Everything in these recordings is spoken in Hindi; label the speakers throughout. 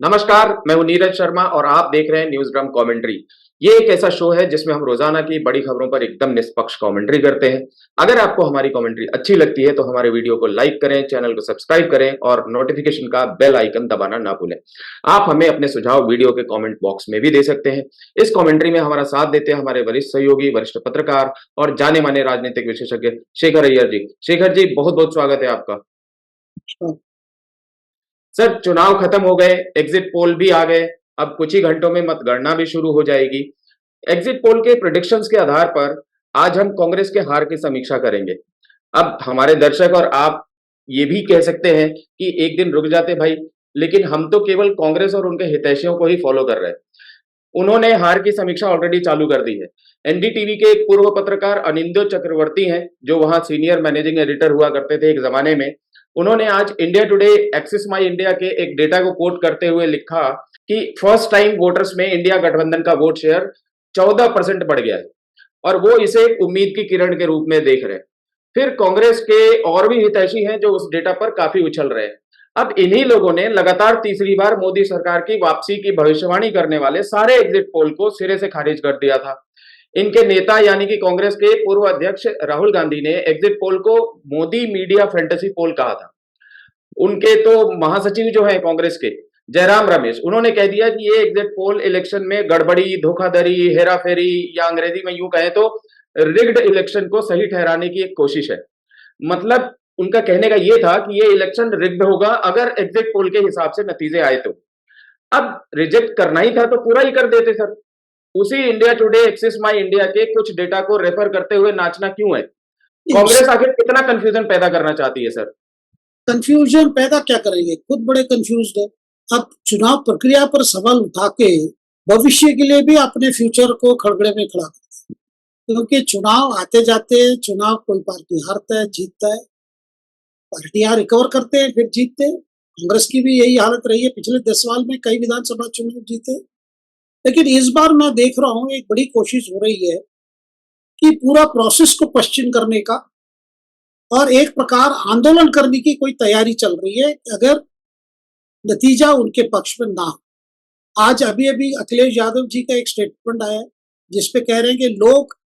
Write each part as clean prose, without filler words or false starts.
Speaker 1: नमस्कार, मैं हूं नीरज शर्मा और आप देख रहे हैं न्यूज ड्रम कमेंट्री। ये एक ऐसा शो है जिसमें हम रोजाना की बड़ी खबरों पर एकदम निष्पक्ष कमेंट्री करते हैं। अगर आपको हमारी कमेंट्री अच्छी लगती है तो हमारे वीडियो को लाइक करें, चैनल को सब्सक्राइब करें और नोटिफिकेशन का बेल आइकन दबाना ना भूलें। आप हमें अपने सुझाव वीडियो के कमेंट बॉक्स में भी दे सकते हैं। इस कमेंट्री में हमारा साथ देते हैं हमारे वरिष्ठ सहयोगी, वरिष्ठ पत्रकार और जाने माने राजनीतिक विशेषज्ञ शेखर अय्यर जी। शेखर जी, बहुत बहुत स्वागत है आपका। सर, चुनाव खत्म हो गए, एग्जिट पोल भी आ गए, अब कुछ ही घंटों में मतगणना भी शुरू हो जाएगी। एग्जिट पोल के प्रेडिक्शंस के आधार पर आज हम कांग्रेस के हार की समीक्षा करेंगे। अब हमारे दर्शक और आप ये भी कह सकते हैं कि एक दिन रुक जाते भाई, लेकिन हम तो केवल कांग्रेस और उनके हितैषियों को ही फॉलो कर रहे हैं। उन्होंने हार की समीक्षा ऑलरेडी चालू कर दी है। एनडीटीवी के एक पूर्व पत्रकार अनिंदो चक्रवर्ती हैं, जो वहां सीनियर मैनेजिंग एडिटर हुआ करते थे एक जमाने में। उन्होंने आज इंडिया टुडे एक्सिस माई इंडिया के एक डेटा को कोट करते हुए लिखा कि फर्स्ट टाइम वोटर्स में इंडिया गठबंधन का वोट शेयर 14% बढ़ गया है और वो इसे एक उम्मीद की किरण के रूप में देख रहे हैं। फिर कांग्रेस के और भी हितैषी हैं जो उस डेटा पर काफी उछल रहे हैं। अब इन्हीं लोगों ने लगातार तीसरी बार मोदी सरकार की वापसी की भविष्यवाणी करने वाले सारे एग्जिट पोल को सिरे से खारिज कर दिया था। इनके नेता यानी कि कांग्रेस के पूर्व अध्यक्ष राहुल गांधी ने एग्जिट पोल को मोदी मीडिया फैंटेसी पोल कहा था। उनके तो महासचिव जो है कांग्रेस के, जयराम रमेश, उन्होंने कह दिया कि ये एग्जिट पोल इलेक्शन में गड़बड़ी, धोखाधड़ी, हेराफेरी या अंग्रेजी में यूं कहें तो रिग्ड इलेक्शन को सही ठहराने की एक कोशिश है। मतलब उनका कहने का ये था कि ये इलेक्शन रिग्ड होगा अगर एग्जिट पोल के हिसाब से नतीजे आए तो। अब रिजेक्ट करना ही था तो पूरा ही कर देते सर। उसी इंडिया टुडे एक्सिस माई इंडिया के कुछ डेटा को रेफर करते हुए नाचना क्यों है? कांग्रेस आखिर कितना कंफ्यूजन पैदा करना चाहती है सर?
Speaker 2: कंफ्यूजन पैदा क्या करेंगे, खुद बड़े कंफ्यूज्ड है। अब चुनाव प्रक्रिया पर सवाल उठा के भविष्य के लिए भी अपने फ्यूचर को खड़बड़े में खड़ा करते हैं, क्योंकि चुनाव आते जाते चुनाव कोई पार्टी हारता है, जीतता है, पार्टियां रिकवर करते हैं, फिर जीतते हैं। कांग्रेस की भी यही हालत रही है, पिछले 10 साल में कई विधानसभा चुनाव जीते। लेकिन इस बार मैं देख रहा हूँ एक बड़ी कोशिश हो रही है कि पूरा प्रोसेस को क्वेश्चन करने का और एक प्रकार आंदोलन करने की कोई तैयारी चल रही है अगर नतीजा उनके पक्ष में ना हो। आज अभी अभी अखिलेश यादव जी का एक स्टेटमेंट आया है जिसपे कह रहे हैं कि लोग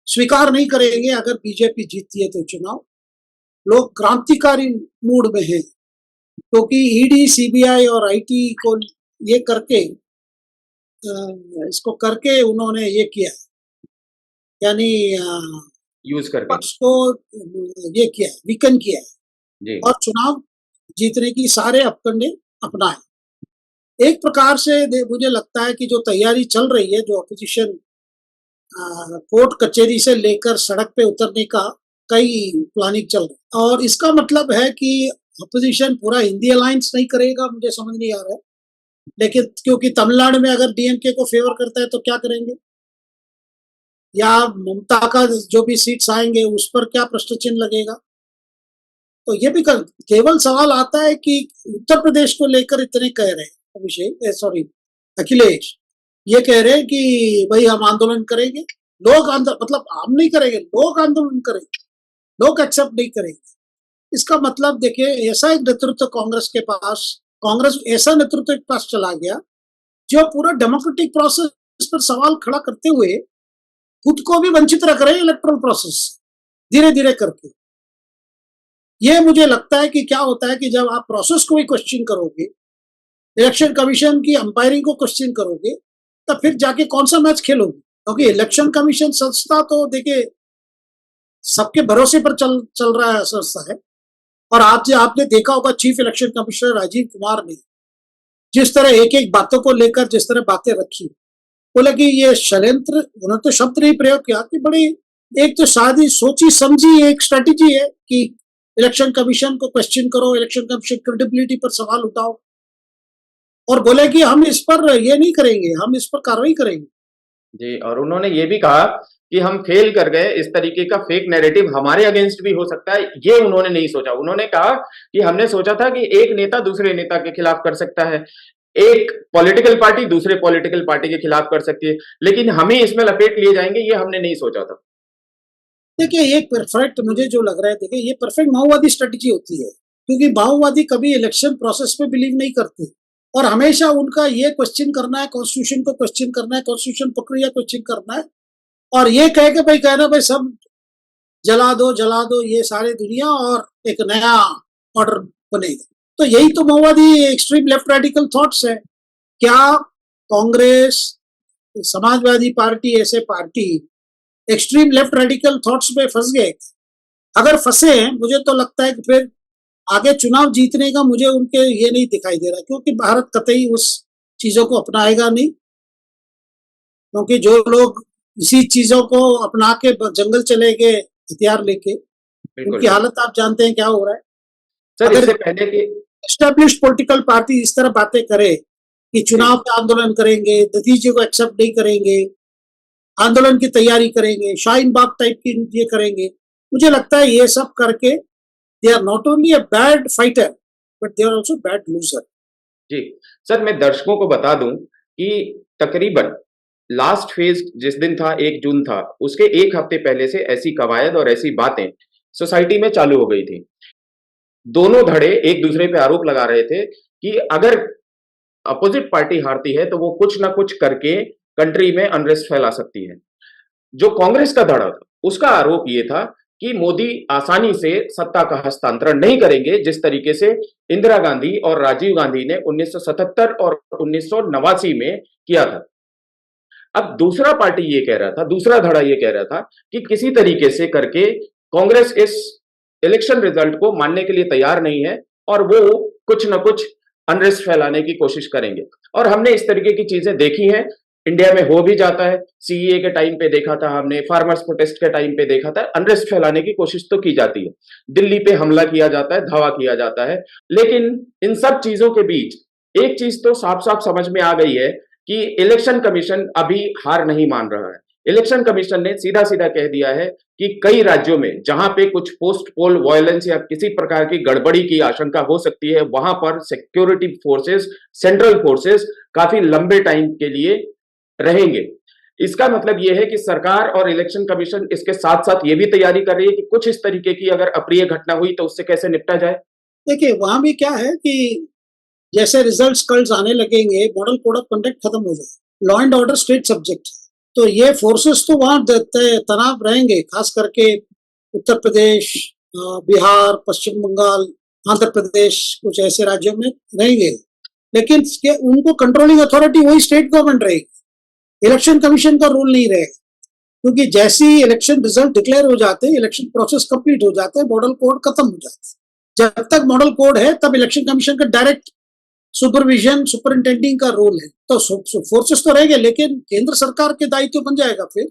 Speaker 2: स्वीकार नहीं करेंगे अगर बीजेपी जीतती है तो चुनाव। लोग क्रांतिकारी मूड में हैं, क्योंकि ईडी, सीबीआई और आईटी को ये करके इसको करके उन्होंने ये किया, यानी
Speaker 1: यूज करके
Speaker 2: पक्ष को ये किया, वीकन किया
Speaker 1: जी।
Speaker 2: और चुनाव जीतने की सारे अपकंडे अपनाए। एक प्रकार से मुझे लगता है कि जो तैयारी चल रही है, जो अपोजिशन कोर्ट कचहरी से लेकर सड़क पे उतरने का कई प्लानिंग चल रहा है, और इसका मतलब है कि अपोजिशन पूरा हिंदी अलायंस नहीं करेगा, मुझे समझ नहीं आ रहा है। लेकिन क्योंकि तमिलनाडु में अगर डीएमके को फेवर करता है तो क्या करेंगे, या ममता का जो भी सीट्स आएंगे उस पर क्या प्रश्न चिन्ह लगेगा। तो ये भी केवल सवाल आता है कि उत्तर प्रदेश को लेकर इतने कह रहे हैं अखिलेश, ये कह रहे हैं कि भाई हम आंदोलन करेंगे। लोग मतलब हम नहीं करेंगे, लोग आंदोलन करेंगे, लोग एक्सेप्ट नहीं करेंगे। इसका मतलब देखिए, ऐसा एक नेतृत्व कांग्रेस ऐसा नेतृत्व के पास चला गया जो पूरा डेमोक्रेटिक प्रोसेस पर सवाल खड़ा करते हुए खुद को भी वंचित रख रहे हैं इलेक्ट्रल प्रोसेस धीरे धीरे करके। ये मुझे लगता है कि क्या होता है कि जब आप प्रोसेस को भी क्वेश्चन करोगे, इलेक्शन कमीशन की अंपायरिंग को क्वेश्चन करोगे, तब फिर जाके कौन सा मैच खेलोगे। क्योंकि इलेक्शन कमीशन संस्था तो देखिए सबके भरोसे पर चल रहा है संस्था है। और आपने देखा होगा chief election commissioner Rajiv Kumar ने जिस तरह एक एक बातों को लेकर जिस तरह बातें रखी, बोला कि ये षड्यंत्र, उन्होंने तो शब्द नहीं प्रयोग किया कि बड़ी एक तो शादी सोची समझी एक स्ट्रेटेजी है कि इलेक्शन कमीशन को क्वेश्चन करो, इलेक्शन कमीशन क्रेडिबिलिटी पर सवाल उठाओ, और बोले कि हम इस पर ये नहीं करेंगे, हम इस पर कार्रवाई करेंगे
Speaker 1: जी। और उन्होंने ये भी कहा कि हम फेल कर गए, इस तरीके का फेक नैरेटिव हमारे अगेंस्ट भी हो सकता है, ये उन्होंने नहीं सोचा। उन्होंने कहा कि हमने सोचा था कि एक नेता दूसरे नेता के खिलाफ कर सकता है, एक पॉलिटिकल पार्टी दूसरे पॉलिटिकल पार्टी के खिलाफ कर सकती है, लेकिन हम ही इसमें लपेट लिए जाएंगे, ये हमने नहीं सोचा था।
Speaker 2: देखिए, एक परफेक्ट मुझे जो लग रहा है, देखिए ये परफेक्ट माओवादी स्ट्रेटेजी होती है, क्योंकि माओवादी कभी इलेक्शन प्रोसेस में बिलीव नहीं करते और हमेशा उनका ये क्वेश्चन करना है, कॉन्स्टिट्यूशन को क्वेश्चन करना है, कॉन्स्टिट्यूशन प्रक्रिया क्वेश्चन करना है, और ये कह के भाई कहना भाई सब जला दो ये सारी दुनिया और एक नया ऑर्डर बनेगा। तो यही तो माओवादी एक्सट्रीम लेफ्ट रेडिकल थॉट्स है। क्या कांग्रेस, समाजवादी पार्टी ऐसे party extreme left radical thoughts में फंस गए? अगर फंसे हैं, मुझे तो लगता है कि फिर आगे चुनाव जीतने का मुझे उनके ये नहीं दिखाई दे रहा, क्योंकि भारत कतई उस चीजों को अपनाएगा नहीं, क्योंकि जो लोग इसी चीजों को अपना के जंगल चले गए हथियार लेके,
Speaker 1: बिल्कुल
Speaker 2: उनकी हालत आप जानते हैं क्या हो रहा है।
Speaker 1: सर।
Speaker 2: अगर
Speaker 1: इससे पहले कि
Speaker 2: एस्टेब्लिश्ड पॉलिटिकल पार्टी इस तरह बातें करे कि चुनाव का आंदोलन करेंगे, नतीजे को एक्सेप्ट नहीं करेंगे, आंदोलन की तैयारी करेंगे, शाहीन बाग टाइप की ये करेंगे, मुझे लगता है ये सब करके they are not only a bad fighter but they are also bad loser.
Speaker 1: जी सर, मैं दर्शकों को बता दूं कि तकरीबन लास्ट फेज जिस दिन था 1 जून था, उसके एक हफ्ते पहले से ऐसी कवायद और ऐसी बातें सोसाइटी में चालू हो गई थी। दोनों धड़े एक दूसरे पे आरोप लगा रहे थे कि अगर अपोजिट पार्टी हारती है तो वो कुछ ना कुछ करके कंट्री में अनरेस्ट फैला सकती है। जो कांग्रेस का धड़ा था उसका आरोप ये था कि मोदी आसानी से सत्ता का हस्तांतरण नहीं करेंगे, जिस तरीके से इंदिरा गांधी और राजीव गांधी ने 1977 और 1989 में किया था। अब दूसरा पार्टी ये कह रहा था, दूसरा धड़ा ये कह रहा था कि किसी तरीके से करके कांग्रेस इस इलेक्शन रिजल्ट को मानने के लिए तैयार नहीं है और वो कुछ ना कुछ अनरेस्ट फैलाने की कोशिश करेंगे। और हमने इस तरीके की चीजें देखी हैं, इंडिया में हो भी जाता है। सीए के टाइम पे देखा था हमने, फार्मर्स प्रोटेस्ट के टाइम पे देखा था, अनरेस्ट फैलाने की कोशिश तो की जाती है। दिल्ली पे हमला किया जाता है, धावा किया जाता है। लेकिन इन सब चीजों के बीच एक चीज तो साफ साफ समझ में आ गई है कि इलेक्शन कमीशन अभी हार नहीं मान रहा है। इलेक्शन कमीशन ने सीधा सीधा कह दिया है कि कई राज्यों में जहां पे कुछ पोस्ट पोल वायलेंस या किसी प्रकार की गड़बड़ी की आशंका हो सकती है, वहां पर सिक्योरिटी फोर्सेस, सेंट्रल फोर्सेस काफी लंबे टाइम के लिए रहेंगे। इसका मतलब यह है कि सरकार और इलेक्शन कमीशन इसके साथ साथ ये भी तैयारी कर रही है कि कुछ इस तरीके की अगर अप्रिय घटना हुई तो उससे कैसे निपटा जाए।
Speaker 2: देखिए वहां भी क्या है कि जैसे रिजल्ट्स कल आने लगेंगे, मॉडल कोड ऑफ कंडक्ट खत्म हो जाए, law and order state subject, तो ये फोर्सेस तो वहां तनाव रहेंगे, खास करके उत्तर प्रदेश, बिहार, पश्चिम बंगाल, आंध्र प्रदेश, कुछ ऐसे राज्यों में रहेंगे। लेकिन उनको कंट्रोलिंग अथॉरिटी वही स्टेट गवर्नमेंट रहेगी, इलेक्शन कमीशन का रूल नहीं रहेगा, क्योंकि जैसे ही इलेक्शन रिजल्ट डिक्लेयर हो जाते हैं, इलेक्शन प्रोसेस कंप्लीट हो जाते हैं, मॉडल कोड खत्म हो जाता है। जब तक मॉडल कोड है तब इलेक्शन कमीशन का डायरेक्ट सुपरविजन, सुपरिंटेंडिंग का रोल है। तो फोर्सेस तो रहेंगे, लेकिन केंद्र सरकार के दायित्व बन जाएगा फिर,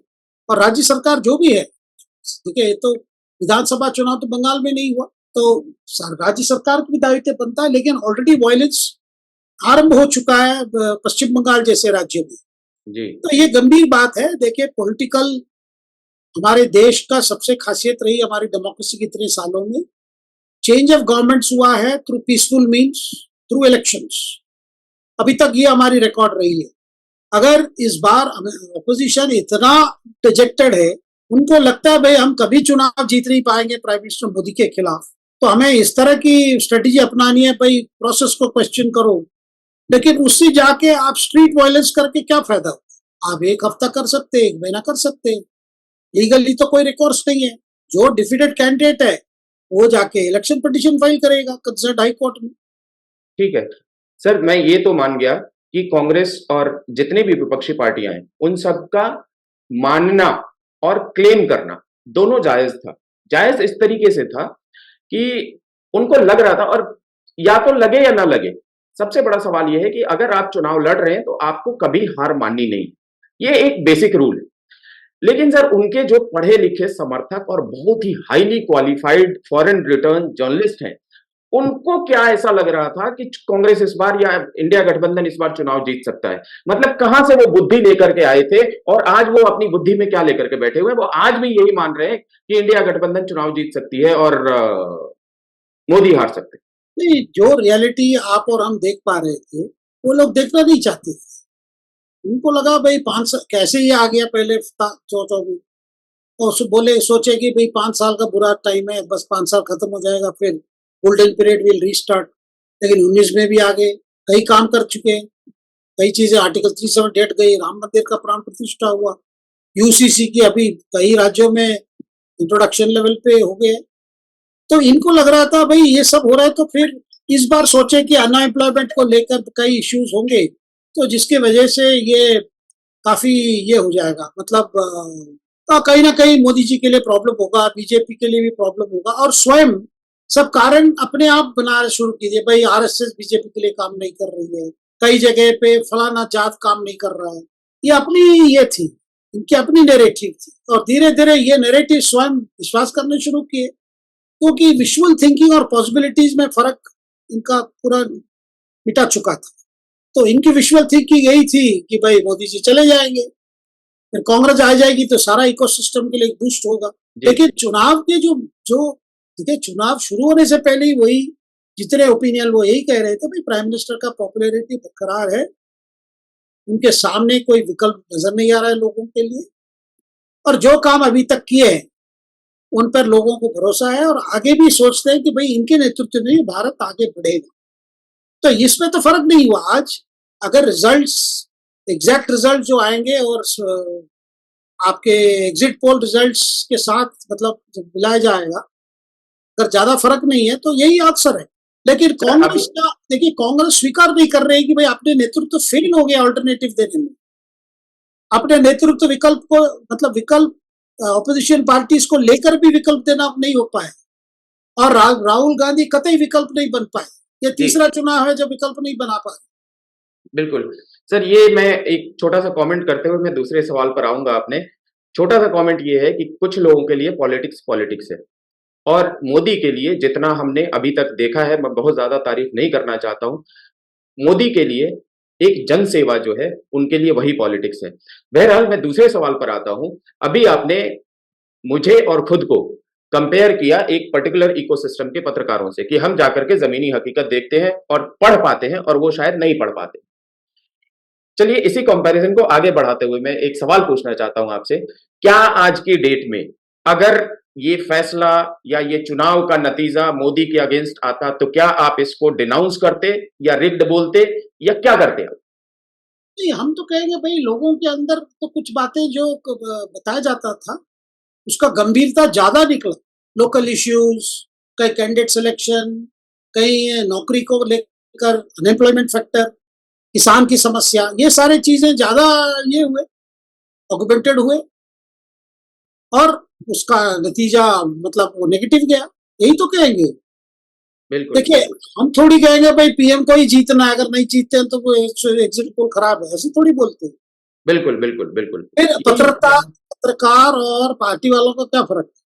Speaker 2: और राज्य सरकार जो भी है, देखिए तो विधानसभा चुनाव तो बंगाल में नहीं हुआ, तो राज्य सरकार का भी दायित्व बनता है, लेकिन ऑलरेडी वायलेंस आरंभ हो चुका है पश्चिम बंगाल जैसे राज्यों में।
Speaker 1: जी।
Speaker 2: तो ये गंभीर बात है। देखिए पॉलिटिकल हमारे देश का सबसे खासियत रही हमारी डेमोक्रेसी के इतने सालों में, चेंज ऑफ गवर्नमेंट्स हुआ है through peaceful means, through elections. अभी तक ये हमारी रिकॉर्ड रही है। अगर इस बार ऑपोजिशन इतना डिजेक्टेड है, उनको लगता है भाई हम कभी चुनाव जीत नहीं पाएंगे प्राइम मिनिस्टर मोदी के खिलाफ, तो हमें इस तरह की स्ट्रेटेजी अपनानी है, भाई प्रोसेस को क्वेश्चन करो। लेकिन उससे जाके आप स्ट्रीट वायलेंस करके क्या फायदा? आप एक हफ्ता कर सकते हैं, 1 महीना कर सकते हैं, लीगली तो कोई रिकॉर्ड्स नहीं है। जो डिफीटेड कैंडिडेट है वो जाके इलेक्शन पिटीशन फाइल करेगा कंसर्न हाई कोर्ट में।
Speaker 1: ठीक है सर, मैं ये तो मान गया कि कांग्रेस और जितने भी विपक्षी पार्टियां हैं उन सबका मानना और क्लेम करना दोनों जायज था। जायज इस तरीके से था कि उनको लग रहा था, और या तो लगे या ना लगे, सबसे बड़ा सवाल यह है कि अगर आप चुनाव लड़ रहे हैं तो आपको कभी हार माननी नहीं, ये एक बेसिक रूल है। लेकिन सर उनके जो पढ़े लिखे समर्थक और बहुत ही highly qualified foreign return journalist हैं, उनको क्या ऐसा लग रहा था कि कांग्रेस इस बार या इंडिया गठबंधन इस बार चुनाव जीत सकता है? मतलब कहां से वो बुद्धि लेकर के आए थे और आज वो अपनी बुद्धि में क्या लेकर के बैठे हुए हैं? वो आज भी यही मान रहे हैं कि इंडिया गठबंधन चुनाव जीत सकती है और मोदी हार सकते हैं।
Speaker 2: नहीं, जो रियलिटी आप और हम देख पा रहे थे वो लोग देखना नहीं चाहते थे। उनको लगा भाई 5 साल कैसे ही आ गया, पहले सोचो भी, और बोले सोचे कि भाई 5 साल का बुरा टाइम है, बस 5 साल खत्म हो जाएगा, फिर गोल्डन पीरियड विल रीस्टार्ट। लेकिन 19 में भी आ गए, कई काम कर चुके हैं, कई चीजें आर्टिकल 378 गई, राम मंदिर का प्राण प्रतिष्ठा हुआ, यूसीसी की अभी कई राज्यों में इंट्रोडक्शन लेवल पे हो गए। तो इनको लग रहा था भाई ये सब हो रहा है तो फिर इस बार सोचे कि अनएम्प्लॉयमेंट को लेकर कई इश्यूज होंगे, तो जिसकी वजह से ये काफी ये हो जाएगा, मतलब कहीं ना कहीं मोदी जी के लिए प्रॉब्लम होगा, बीजेपी के लिए भी प्रॉब्लम होगा, और स्वयं सब कारण अपने आप बनाना शुरू कीजिए। भाई आरएसएस बीजेपी के लिए काम नहीं कर रही है, कई जगह पे फलाना जात काम नहीं कर रहा है, ये अपनी ये थी, इनकी अपनी नैरेटिव थी, और धीरे धीरे ये नैरेटिव स्वयं विश्वास करने शुरू किए, क्योंकि विजुअल थिंकिंग और पॉसिबिलिटीज में फर्क इनका पूरा मिटा चुका था। तो इनकी विजुअल थिंकिंग यही थी कि भाई मोदी जी चले जाएंगे, फिर कांग्रेस आ जाएगी तो सारा इकोसिस्टम के लिए बूस्ट होगा।
Speaker 1: जी
Speaker 2: लेकिन चुनाव के जो जो देखिए, चुनाव शुरू होने से पहले ही वही जितने ओपिनियन वो यही कह रहे थे, भाई प्राइम मिनिस्टर का पॉपुलैरिटी बरकरार है, उनके सामने कोई विकल्प नजर नहीं आ रहा है लोगों के लिए, और जो काम अभी तक किए हैं उन पर लोगों को भरोसा है, और आगे भी सोचते हैं कि भाई इनके नेतृत्व में भारत आगे बढ़ेगा। तो इसमें तो फर्क नहीं हुआ। आज अगर रिजल्ट्स, एग्जैक्ट रिजल्ट जो आएंगे और आपके एग्जिट पोल रिजल्ट्स के साथ मतलब जब मिलाया जाएगा, अगर ज्यादा फर्क नहीं है तो यही आंसर है। लेकिन
Speaker 1: सर अभी
Speaker 2: कांग्रेस का देखिए, कांग्रेस स्वीकार नहीं कर रही कि भाई अपने नेतृत्व फेल हो गया ऑल्टरनेटिव देने में, अपने नेतृत्व विकल्प को मतलब विकल्प ऑपोजिशन पार्टीज को लेकर भी विकल्प देना नहीं हो पाए, और राहुल गांधी कतई विकल्प नहीं बन पाए। ये
Speaker 1: जी
Speaker 2: तीसरा चुनाव है जब विकल्प नहीं बना पाए।
Speaker 1: बिल्कुल सर, ये मैं एक छोटा सा कमेंट करते हुए मैं दूसरे सवाल पर आऊंगा। आपने छोटा सा कमेंट ये है कि कुछ लोगों के लिए पॉलिटिक्स पॉलिटिक्स है, और मोदी के लिए जितना हमने अभी तक देखा है, मैं बहुत ज्यादा तारीफ नहीं करना चाहता हूं, मोदी के लिए एक जन सेवा जो है उनके लिए वही पॉलिटिक्स है। बहरहाल मैं दूसरे सवाल पर आता हूं। अभी आपने मुझे और खुद को कंपेयर किया एक पर्टिकुलर इकोसिस्टम के पत्रकारों से कि हम जाकर के जमीनी हकीकत देखते हैं और पढ़ पाते हैं, और वो शायद नहीं पढ़ पाते। चलिए इसी कंपैरिजन को आगे बढ़ाते हुए मैं एक सवाल पूछना चाहता हूं आपसे। क्या आज की डेट में अगर ये फैसला या ये चुनाव का नतीजा मोदी के अगेंस्ट आता, तो क्या आप इसको डिनाउंस करते या रिग्ड बोलते या क्या करते आप?
Speaker 2: नहीं, हम तो कहेंगे भाई लोगों के अंदर तो कुछ बातें जो बताया जाता था उसका गंभीरता ज्यादा निकला। लोकल इश्यूज, कई कैंडिडेट सिलेक्शन, कई नौकरी को लेकर अनएम्प्लॉयमेंट फैक्टर, किसान की समस्या, ये सारी चीजें ज्यादा ये हुए, ऑगमेंटेड हुए, और उसका नतीजा मतलब वो नेगेटिव गया, यही तो कहेंगे।
Speaker 1: बिल्कुल
Speaker 2: देखिए,
Speaker 1: बिल्कुल
Speaker 2: हम थोड़ी कहेंगे भाई पीएम को ही जीतना है, अगर नहीं जीतते हैं तो वो एग्जिट पोल खराब है, ऐसे थोड़ी बोलते हैं।
Speaker 1: बिल्कुल बिल्कुल बिल्कुल
Speaker 2: फिर
Speaker 1: यही
Speaker 2: पत्रकार और पार्टी वालों का क्या फर्क है?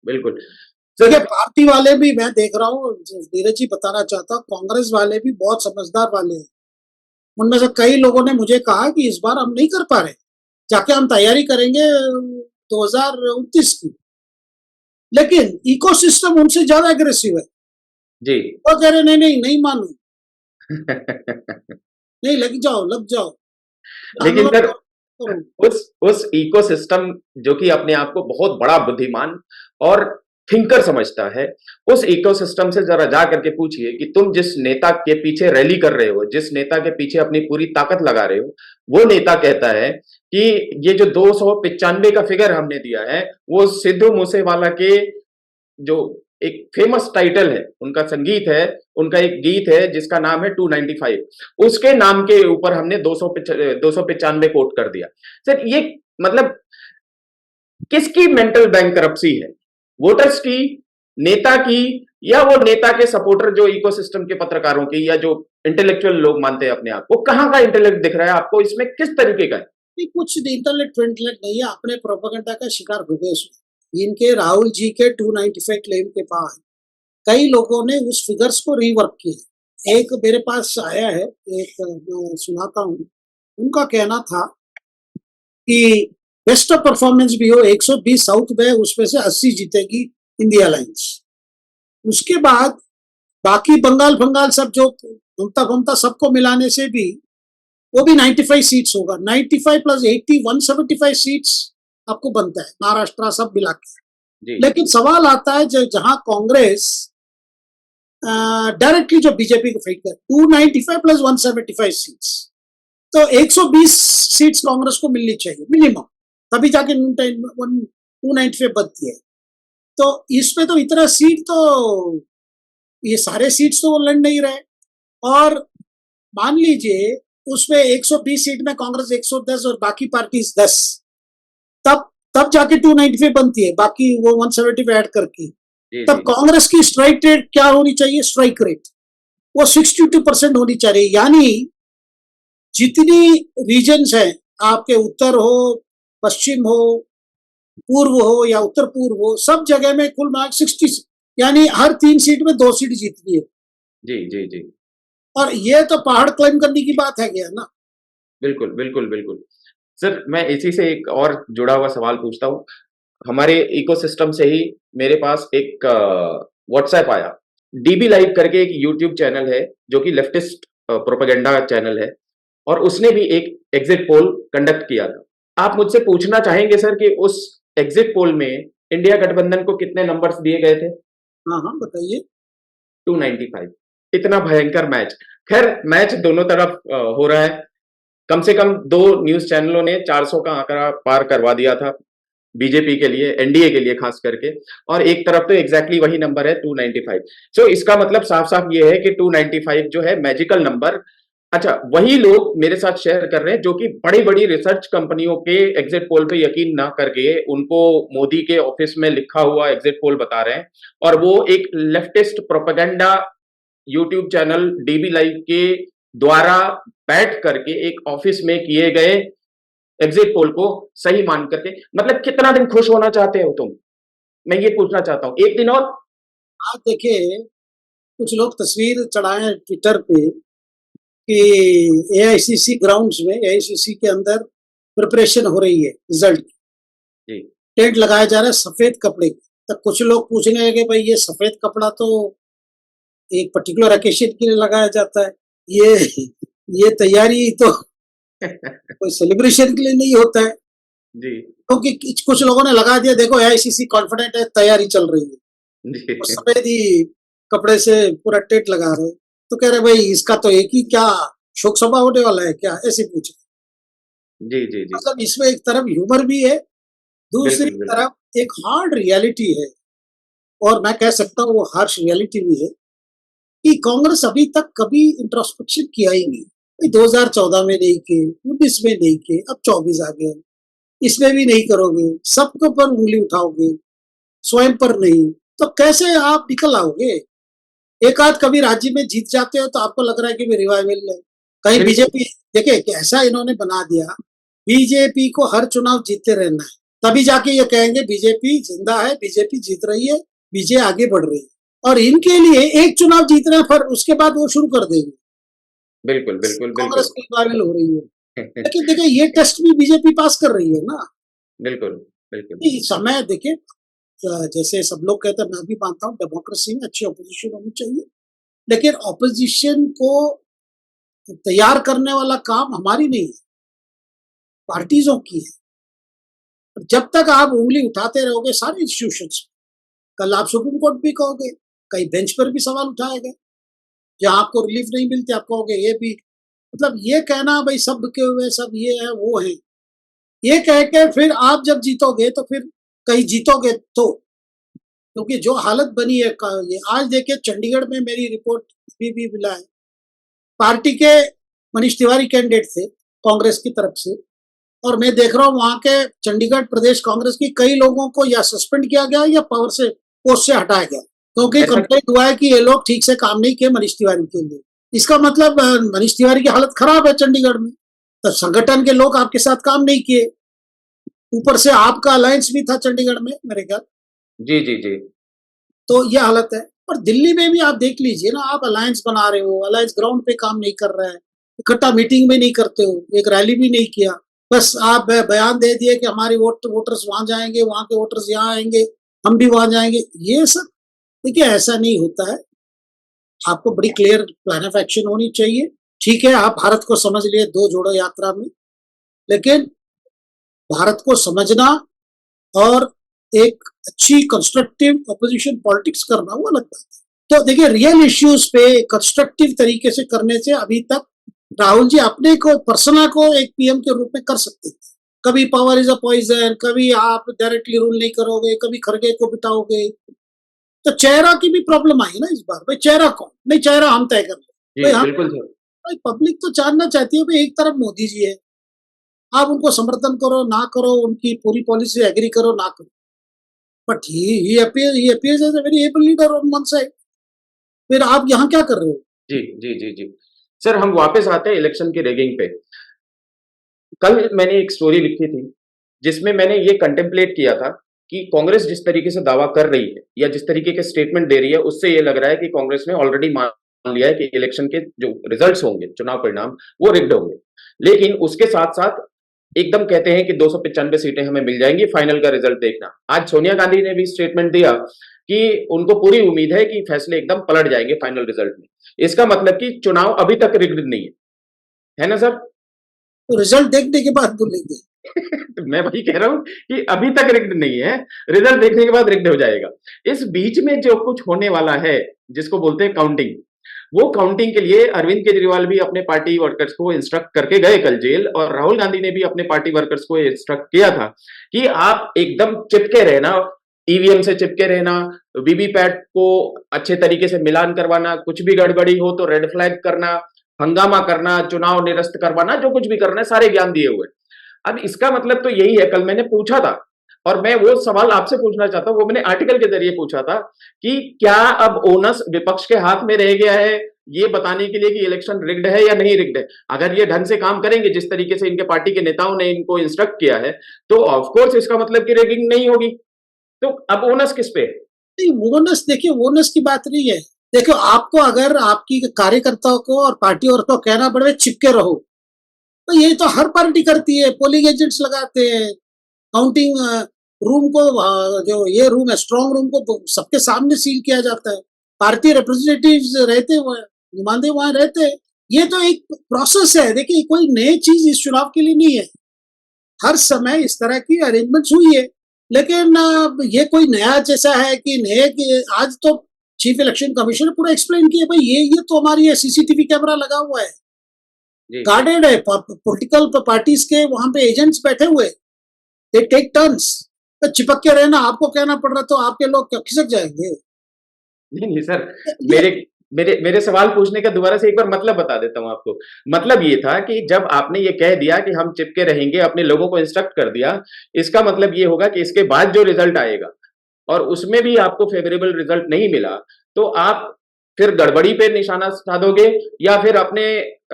Speaker 1: बिल्कुल
Speaker 2: देखिए,
Speaker 1: सर।
Speaker 2: पार्टी वाले भी मैं देख रहा हूँ, धीरज जी बताना चाहता हूँ, कांग्रेस वाले भी बहुत समझदार वाले हैं। उनमें से कई लोगों ने मुझे कहा कि इस बार हम नहीं कर पा रहे, जाके हम तैयारी करेंगे 2029 की। लेकिन इकोसिस्टम उनसे ज्यादा एग्रेसिव है,
Speaker 1: जी
Speaker 2: वो कह रहे नहीं नहीं नहीं मानो, नहीं लग जाओ लग जाओ,
Speaker 1: लेकिन
Speaker 2: आंदोलन
Speaker 1: सर
Speaker 2: करो।
Speaker 1: उस इकोसिस्टम जो कि अपने आप को बहुत बड़ा बुद्धिमान और थिंकर समझता है, उस इकोसिस्टम से जरा जा करके पूछिए कि तुम जिस नेता के पीछे रैली कर रहे हो, जिस नेता के पीछे अपनी पूरी ताकत लगा रहे हो, वो नेता कहता है कि ये जो 295 का फिगर हमने दिया है वो सिद्धू मूसेवाला के जो एक फेमस टाइटल है, उनका संगीत है, उनका एक गीत है जिसका नाम है 295, उसके नाम के ऊपर हमने 295 कोट कर दिया। सर ये मतलब किसकी मेंटल बैंकरप्सी है? वोटर्स की, नेता की, या वो नेता के सपोर्टर जो इकोसिस्टम के पत्रकारों की, या जो इंटेलेक्चुअल लोग मानते हैं अपने आप को? कहां का इंटेलेक्ट दिख रहा है आपको इसमें? किस तरीके का है?
Speaker 2: नहीं, कुछ इंटरनेट फ्रंटलेट नहीं है, अपने प्रोपेगेंडा का शिकार हो गए उसमें। इनके राहुल जी के 295 क्लेम के बाद कई लोगों ने उस फिगर्स को रीवर्क किया। एक मेरे पास आया है, एक मैं सुनाता हूँ। उनका कहना था कि बेस्ट ऑफ परफॉर्मेंस भी हो 120 साउथ में, उसमें से 80 जीतेगी इंडिया अलायंस। उसके बाद बाकी बंगाल बंगाल सब जो ममता फमता सबको मिलाने से भी वो भी 95 सीट्स होगा। 95 प्लस 80 175 सीट्स आपको बनता है, महाराष्ट्र सब मिला के।
Speaker 1: जी
Speaker 2: लेकिन सवाल आता है जहां कांग्रेस डायरेक्टली जो बीजेपी को फाइट कर 295 प्लस 175 सीट्स, तो 120 सीट्स कांग्रेस को मिलनी चाहिए मिनिमम, तभी जाके 295 बनती है। तो इसमें तो इतना सीट तो ये सारे सीट्स तो वो लड़ नहीं रहे, और मान लीजिए उसमें 120 सीट में कांग्रेस 110 और बाकी पार्टीज 10, तब जाके 295 बनती है, बाकी वो 175 ऐड करके।
Speaker 1: जी
Speaker 2: तब
Speaker 1: जी
Speaker 2: कांग्रेस की स्ट्राइक रेट क्या होनी चाहिए? स्ट्राइक रेट वो 62% होनी चाहिए, यानी जितनी रीजन्स हैं आपके, उत्तर हो, पश्चिम हो, पूर्व हो या उत्तर पूर्व हो, सब जगह में कुल मार्क 60, यानी हर 3 सीट में 2 सीट जीतनी है।
Speaker 1: जी जी जी
Speaker 2: और ये तो पहाड़ क्लाइम करने की बात है क्या ना।
Speaker 1: बिल्कुल बिल्कुल बिल्कुल। सर मैं इसी से एक और जुड़ा हुआ सवाल पूछता हूँ। हमारे इकोसिस्टम से ही मेरे पास एक व्हाट्सएप आया। डीबी लाइव करके एक यूट्यूब चैनल है जो कि लेफ्टिस्ट प्रोपेगेंडा चैनल है, और उसने भी एक एग्जिट पोल कंडक्ट किया था। आप मुझसे पूछना चाहेंगे सर कि उस एग्जिट पोल में इंडिया गठबंधन को कितने नंबर्स दिए गए थे?
Speaker 2: हाँ हाँ, बताइए।
Speaker 1: 295। इतना भयंकर मैच। खैर मैच दोनों तरफ हो रहा है। कम से कम 2 न्यूज चैनलों ने 400 का आंकड़ा पार करवा दिया था बीजेपी के लिए, एनडीए के लिए खास करके, और एक तरफ तो एग्जैक्टली वही नंबर है 295। सो इसका मतलब साफ साफ ये है कि 295 जो है मैजिकल नंबर। अच्छा, वही लोग मेरे साथ शेयर कर रहे हैं जो कि बड़ी बड़ी रिसर्च कंपनियों के एग्जिट पोल पे यकीन ना करके उनको मोदी के ऑफिस में लिखा हुआ एग्जिट पोल बता रहे हैं, और वो एक leftist propaganda YouTube channel dB live के द्वारा बैठ करके एक ऑफिस में किए गए एग्जिट पोल को सही मान करके। मतलब कितना दिन खुश होना चाहते हो तुम? मैं ये पूछना चाहता हूं, एक दिन और।
Speaker 2: आप देखिए, कुछ लोग तस्वीर चढ़ाए हैं ट्विटर पे कि एआईसीसी ग्राउंड्स में, एआईसीसी के अंदर प्रिपरेशन हो रही है रिजल्ट की,
Speaker 1: जी
Speaker 2: टेंट लगाया जा रहा है सफेद कपड़े की। तब कुछ लोग पूछने लगे, भाई ये सफेद कपड़ा तो एक पर्टिकुलर ओकेशन के लिए लगाया जाता है, ये तैयारी तो कोई सेलिब्रेशन के लिए नहीं होता है।
Speaker 1: जी
Speaker 2: क्योंकि कुछ लोगों ने लगा दिया, देखो एआईसीसी कॉन्फिडेंट है, तैयारी चल रही है,
Speaker 1: जी
Speaker 2: वो सफेद ही कपड़े से पूरा टेंट लगा रहे हैं। तो कह रहे भाई इसका तो एक ही क्या शोक सभा होने वाला है क्या, ऐसे पूछ रहे।
Speaker 1: जी जी जी
Speaker 2: मतलब इसमें एक तरफ ह्यूमर भी है, दूसरी
Speaker 1: बिल्कुल बिल्कुल
Speaker 2: तरफ एक हार्ड रियलिटी है, और मैं कह सकता हूँ वो हार्श रियलिटी भी है कि कांग्रेस अभी तक कभी इंट्रोस्पेक्शन किया ही नहीं। भाई 2014 में नहीं किए, 19 में नहीं किए, अब 24 आ गए, इसमें भी नहीं करोगे, सबके ऊपर उंगली उठाओगे, स्वयं पर नहीं, तो कैसे आप निकल आओगे? एक आध कभी राज्य में जीत जाते हो तो आपको लग रहा है कि रिवाइवल है। कहीं
Speaker 1: बिल्कुल
Speaker 2: बीजेपी, देखिए कैसा इन्होंने बना दिया, बीजेपी को हर चुनाव जीतते रहना है, तभी जाके ये कहेंगे बीजेपी जिंदा है, बीजेपी जीत रही है, बीजे आगे बढ़ रही है। और इनके लिए एक चुनाव जीतना है, फिर उसके बाद वो शुरू कर देंगे
Speaker 1: बिल्कुल बिल्कुल
Speaker 2: कांग्रेस
Speaker 1: बिल्कुल
Speaker 2: की रिवाइवल हो रही है। लेकिन देखिए ये टेस्ट भी बीजेपी पास कर रही है ना।
Speaker 1: बिल्कुल बिल्कुल
Speaker 2: ये समय देखिए, जैसे सब लोग कहते हैं, मैं भी मानता हूँ डेमोक्रेसी में अच्छी ऑपोजिशन होनी चाहिए, लेकिन ऑपोजिशन को तैयार करने वाला काम हमारी नहीं है, पार्टीजों की है। जब तक आप उंगली उठाते रहोगे सारे इंस्टीट्यूशंस, कल आप सुप्रीम कोर्ट भी कहोगे, कई बेंच पर भी सवाल उठाए गए, जहां आपको रिलीफ नहीं मिलती आप कहोगे ये भी, मतलब ये कहना भाई सब के हुए सब ये है वो है, ये कह के फिर आप जब जीतोगे तो फिर कहीं जीतोगे तो, क्योंकि जो हालत बनी है ये आज देखिए चंडीगढ़ में मेरी रिपोर्ट भी मिला है, पार्टी के मनीष तिवारी कैंडिडेट थे कांग्रेस की तरफ से, और मैं देख रहा हूँ वहां के चंडीगढ़ प्रदेश कांग्रेस की कई लोगों को या सस्पेंड किया गया या पावर से पोस्ट से हटाया गया, क्योंकि
Speaker 1: ऐसा
Speaker 2: कंप्लेंट हुआ है कि ये लोग ठीक से काम नहीं किए मनीष तिवारी के लिए। इसका मतलब मनीष तिवारी की हालत खराब है चंडीगढ़ में, तो संगठन के लोग आपके साथ काम नहीं किए, ऊपर से आपका अलायंस भी था चंडीगढ़ में मेरे ख्याल,
Speaker 1: जी जी जी
Speaker 2: तो ये हालत है। और दिल्ली में भी आप देख लीजिए ना, आप अलायंस बना रहे हो, अलायंस ग्राउंड पे काम नहीं कर रहा है, इकट्ठा मीटिंग में नहीं करते हो, एक रैली भी नहीं किया, बस आप बयान दे दिए कि हमारी वोटर्स वहां जाएंगे, वहां के वोटर्स यहाँ आएंगे, हम भी वहां जाएंगे। ये सब देखिए ऐसा नहीं होता है, आपको बड़ी क्लियर प्लान ऑफ एक्शन होनी चाहिए। ठीक है, आप भारत को समझ लिए 2 जोड़ो यात्रा में, लेकिन भारत को समझना और एक अच्छी कंस्ट्रक्टिव अपोजिशन पॉलिटिक्स करना वो अलग बात है। तो देखिए रियल इश्यूज पे कंस्ट्रक्टिव तरीके से करने से अभी तक राहुल जी अपने को पर्सना को एक पीएम के रूप में कर सकते थे। कभी पावर इज अ पॉइजन, कभी आप डायरेक्टली रूल नहीं करोगे, कभी खड़गे को बिठाओगे। तो चेहरा की भी प्रॉब्लम आई ना इस बार। भाई चेहरा कौन? नहीं, चेहरा हम तय कर लें।
Speaker 1: जी
Speaker 2: भाई हम,
Speaker 1: बिल्कुल सर।
Speaker 2: भाई पब्लिक तो जानना चाहती है। भाई एक तरफ मोदी जी है, आप उनको समर्थन करो ना करो, उनकी पूरी पॉलिसी एग्री करो ना करो, but he appears as a very able leader on one side. फिर आप यहाँ क्या कर रहे हो?
Speaker 1: जी जी जी जी। सर हम वापस आते हैं इलेक्शन की रैगिंग पे। कल मैंने एक स्टोरी लिखी थी जिसमें मैंने ये कंटेम्पलेट किया था कि कांग्रेस जिस तरीके से दावा कर रही है या जिस तरीके के स्टेटमेंट दे रही है, उससे ये लग रहा है कि कांग्रेस ने ऑलरेडी मान लिया है कि इलेक्शन के जो रिजल्ट्स होंगे, चुनाव परिणाम, वो रिग्ड होंगे। लेकिन उसके साथ साथ एकदम कहते हैं कि 295 सीटें हमें मिल जाएंगी, फाइनल का रिजल्ट देखना। आज सोनिया गांधी ने भी स्टेटमेंट दिया कि उनको पूरी उम्मीद है कि फैसले एकदम पलट जाएंगे फाइनल रिजल्ट में। इसका मतलब कि चुनाव अभी तक रिग्ड नहीं है ना सर?
Speaker 2: तो रिजल्ट देखने के बाद बोलेंगे।
Speaker 1: तो मैं वही कह रहा हूं कि अभी तक रिग्ड नहीं है, रिजल्ट देखने के बाद रिग्ड हो जाएगा। इस बीच में जो कुछ होने वाला है, जिसको बोलते हैं काउंटिंग, वो काउंटिंग के लिए अरविंद केजरीवाल भी अपने पार्टी वर्कर्स को इंस्ट्रक्ट करके गए कल जेल, और राहुल गांधी ने भी अपने पार्टी वर्कर्स को इंस्ट्रक्ट किया था कि आप एकदम चिपके रहना, ईवीएम से चिपके रहना, वीवीपैट को अच्छे तरीके से मिलान करवाना, कुछ भी गड़बड़ी हो तो रेड फ्लैग करना, हंगामा करना, चुनाव निरस्त करवाना, जो कुछ भी करना है सारे ज्ञान दिए हुए। अब इसका मतलब तो यही है, कल मैंने पूछा था और मैं वो सवाल आपसे पूछना चाहता हूं, वो मैंने आर्टिकल के जरिए पूछा था कि क्या अब ओनस विपक्ष के हाथ में रह गया है ये बताने के लिए कि इलेक्शन रिग्ड है या नहीं रिग्ड है? अगर ये ढंग से काम करेंगे जिस तरीके से इनके पार्टी के नेताओं ने इनको इंस्ट्रक्ट किया है, तो ऑफकोर्स इसका मतलब कि रिगिंग नहीं होगी। तो अब ओनस किस पे है?
Speaker 2: नहीं, बोनस देखिए, बोनस की बात नहीं है। देखो, आपको अगर आपकी कार्यकर्ताओं को और पार्टी और को कहना पड़े चिपके रहो, तो ये तो हर पार्टी करती है। पोलिंग एजेंट्स लगाते हैं, काउंटिंग रूम को, जो ये रूम है स्ट्रांग रूम को, तो सबके सामने सील किया जाता है। पार्टी रिप्रेजेंटेटिव्स रहते हुए, नुमाइंदे वहां रहते हैं। ये तो एक प्रोसेस है। देखिए, कोई नई चीज इस चुनाव के लिए नहीं है। हर समय इस तरह की अरेंजमेंट्स हुई है, लेकिन ये कोई नया जैसा है कि नए कि आज तो चीफ इलेक्शन कमीशन ने पूरा एक्सप्लेन किया, भाई ये तो हमारी सीसीटीवी कैमरा लगा हुआ है,
Speaker 1: जी
Speaker 2: गार्डेड है, पॉलिटिकल पार्टीज के वहां पे एजेंट्स बैठे हुए, दे टेक टर्न्स। तो चिपक के रहना आपको कहना पड़ रहा, तो आपके लोग क्या खिसक जाएंगे?
Speaker 1: नहीं नहीं सर,
Speaker 2: ये
Speaker 1: मेरे मेरे मेरे सवाल पूछने का दोबारा से एक बार मतलब बता देता हूं आपको। मतलब ये था कि जब आपने ये कह दिया कि हम चिपके रहेंगे, अपने लोगों को इंस्ट्रक्ट कर दिया, इसका मतलब ये होगा कि इसके बाद जो रिजल्ट आएगा और उसमें भी आपको फेवरेबल रिजल्ट नहीं मिला, तो आप फिर गड़बड़ी पे निशाना साधोगे या फिर अपने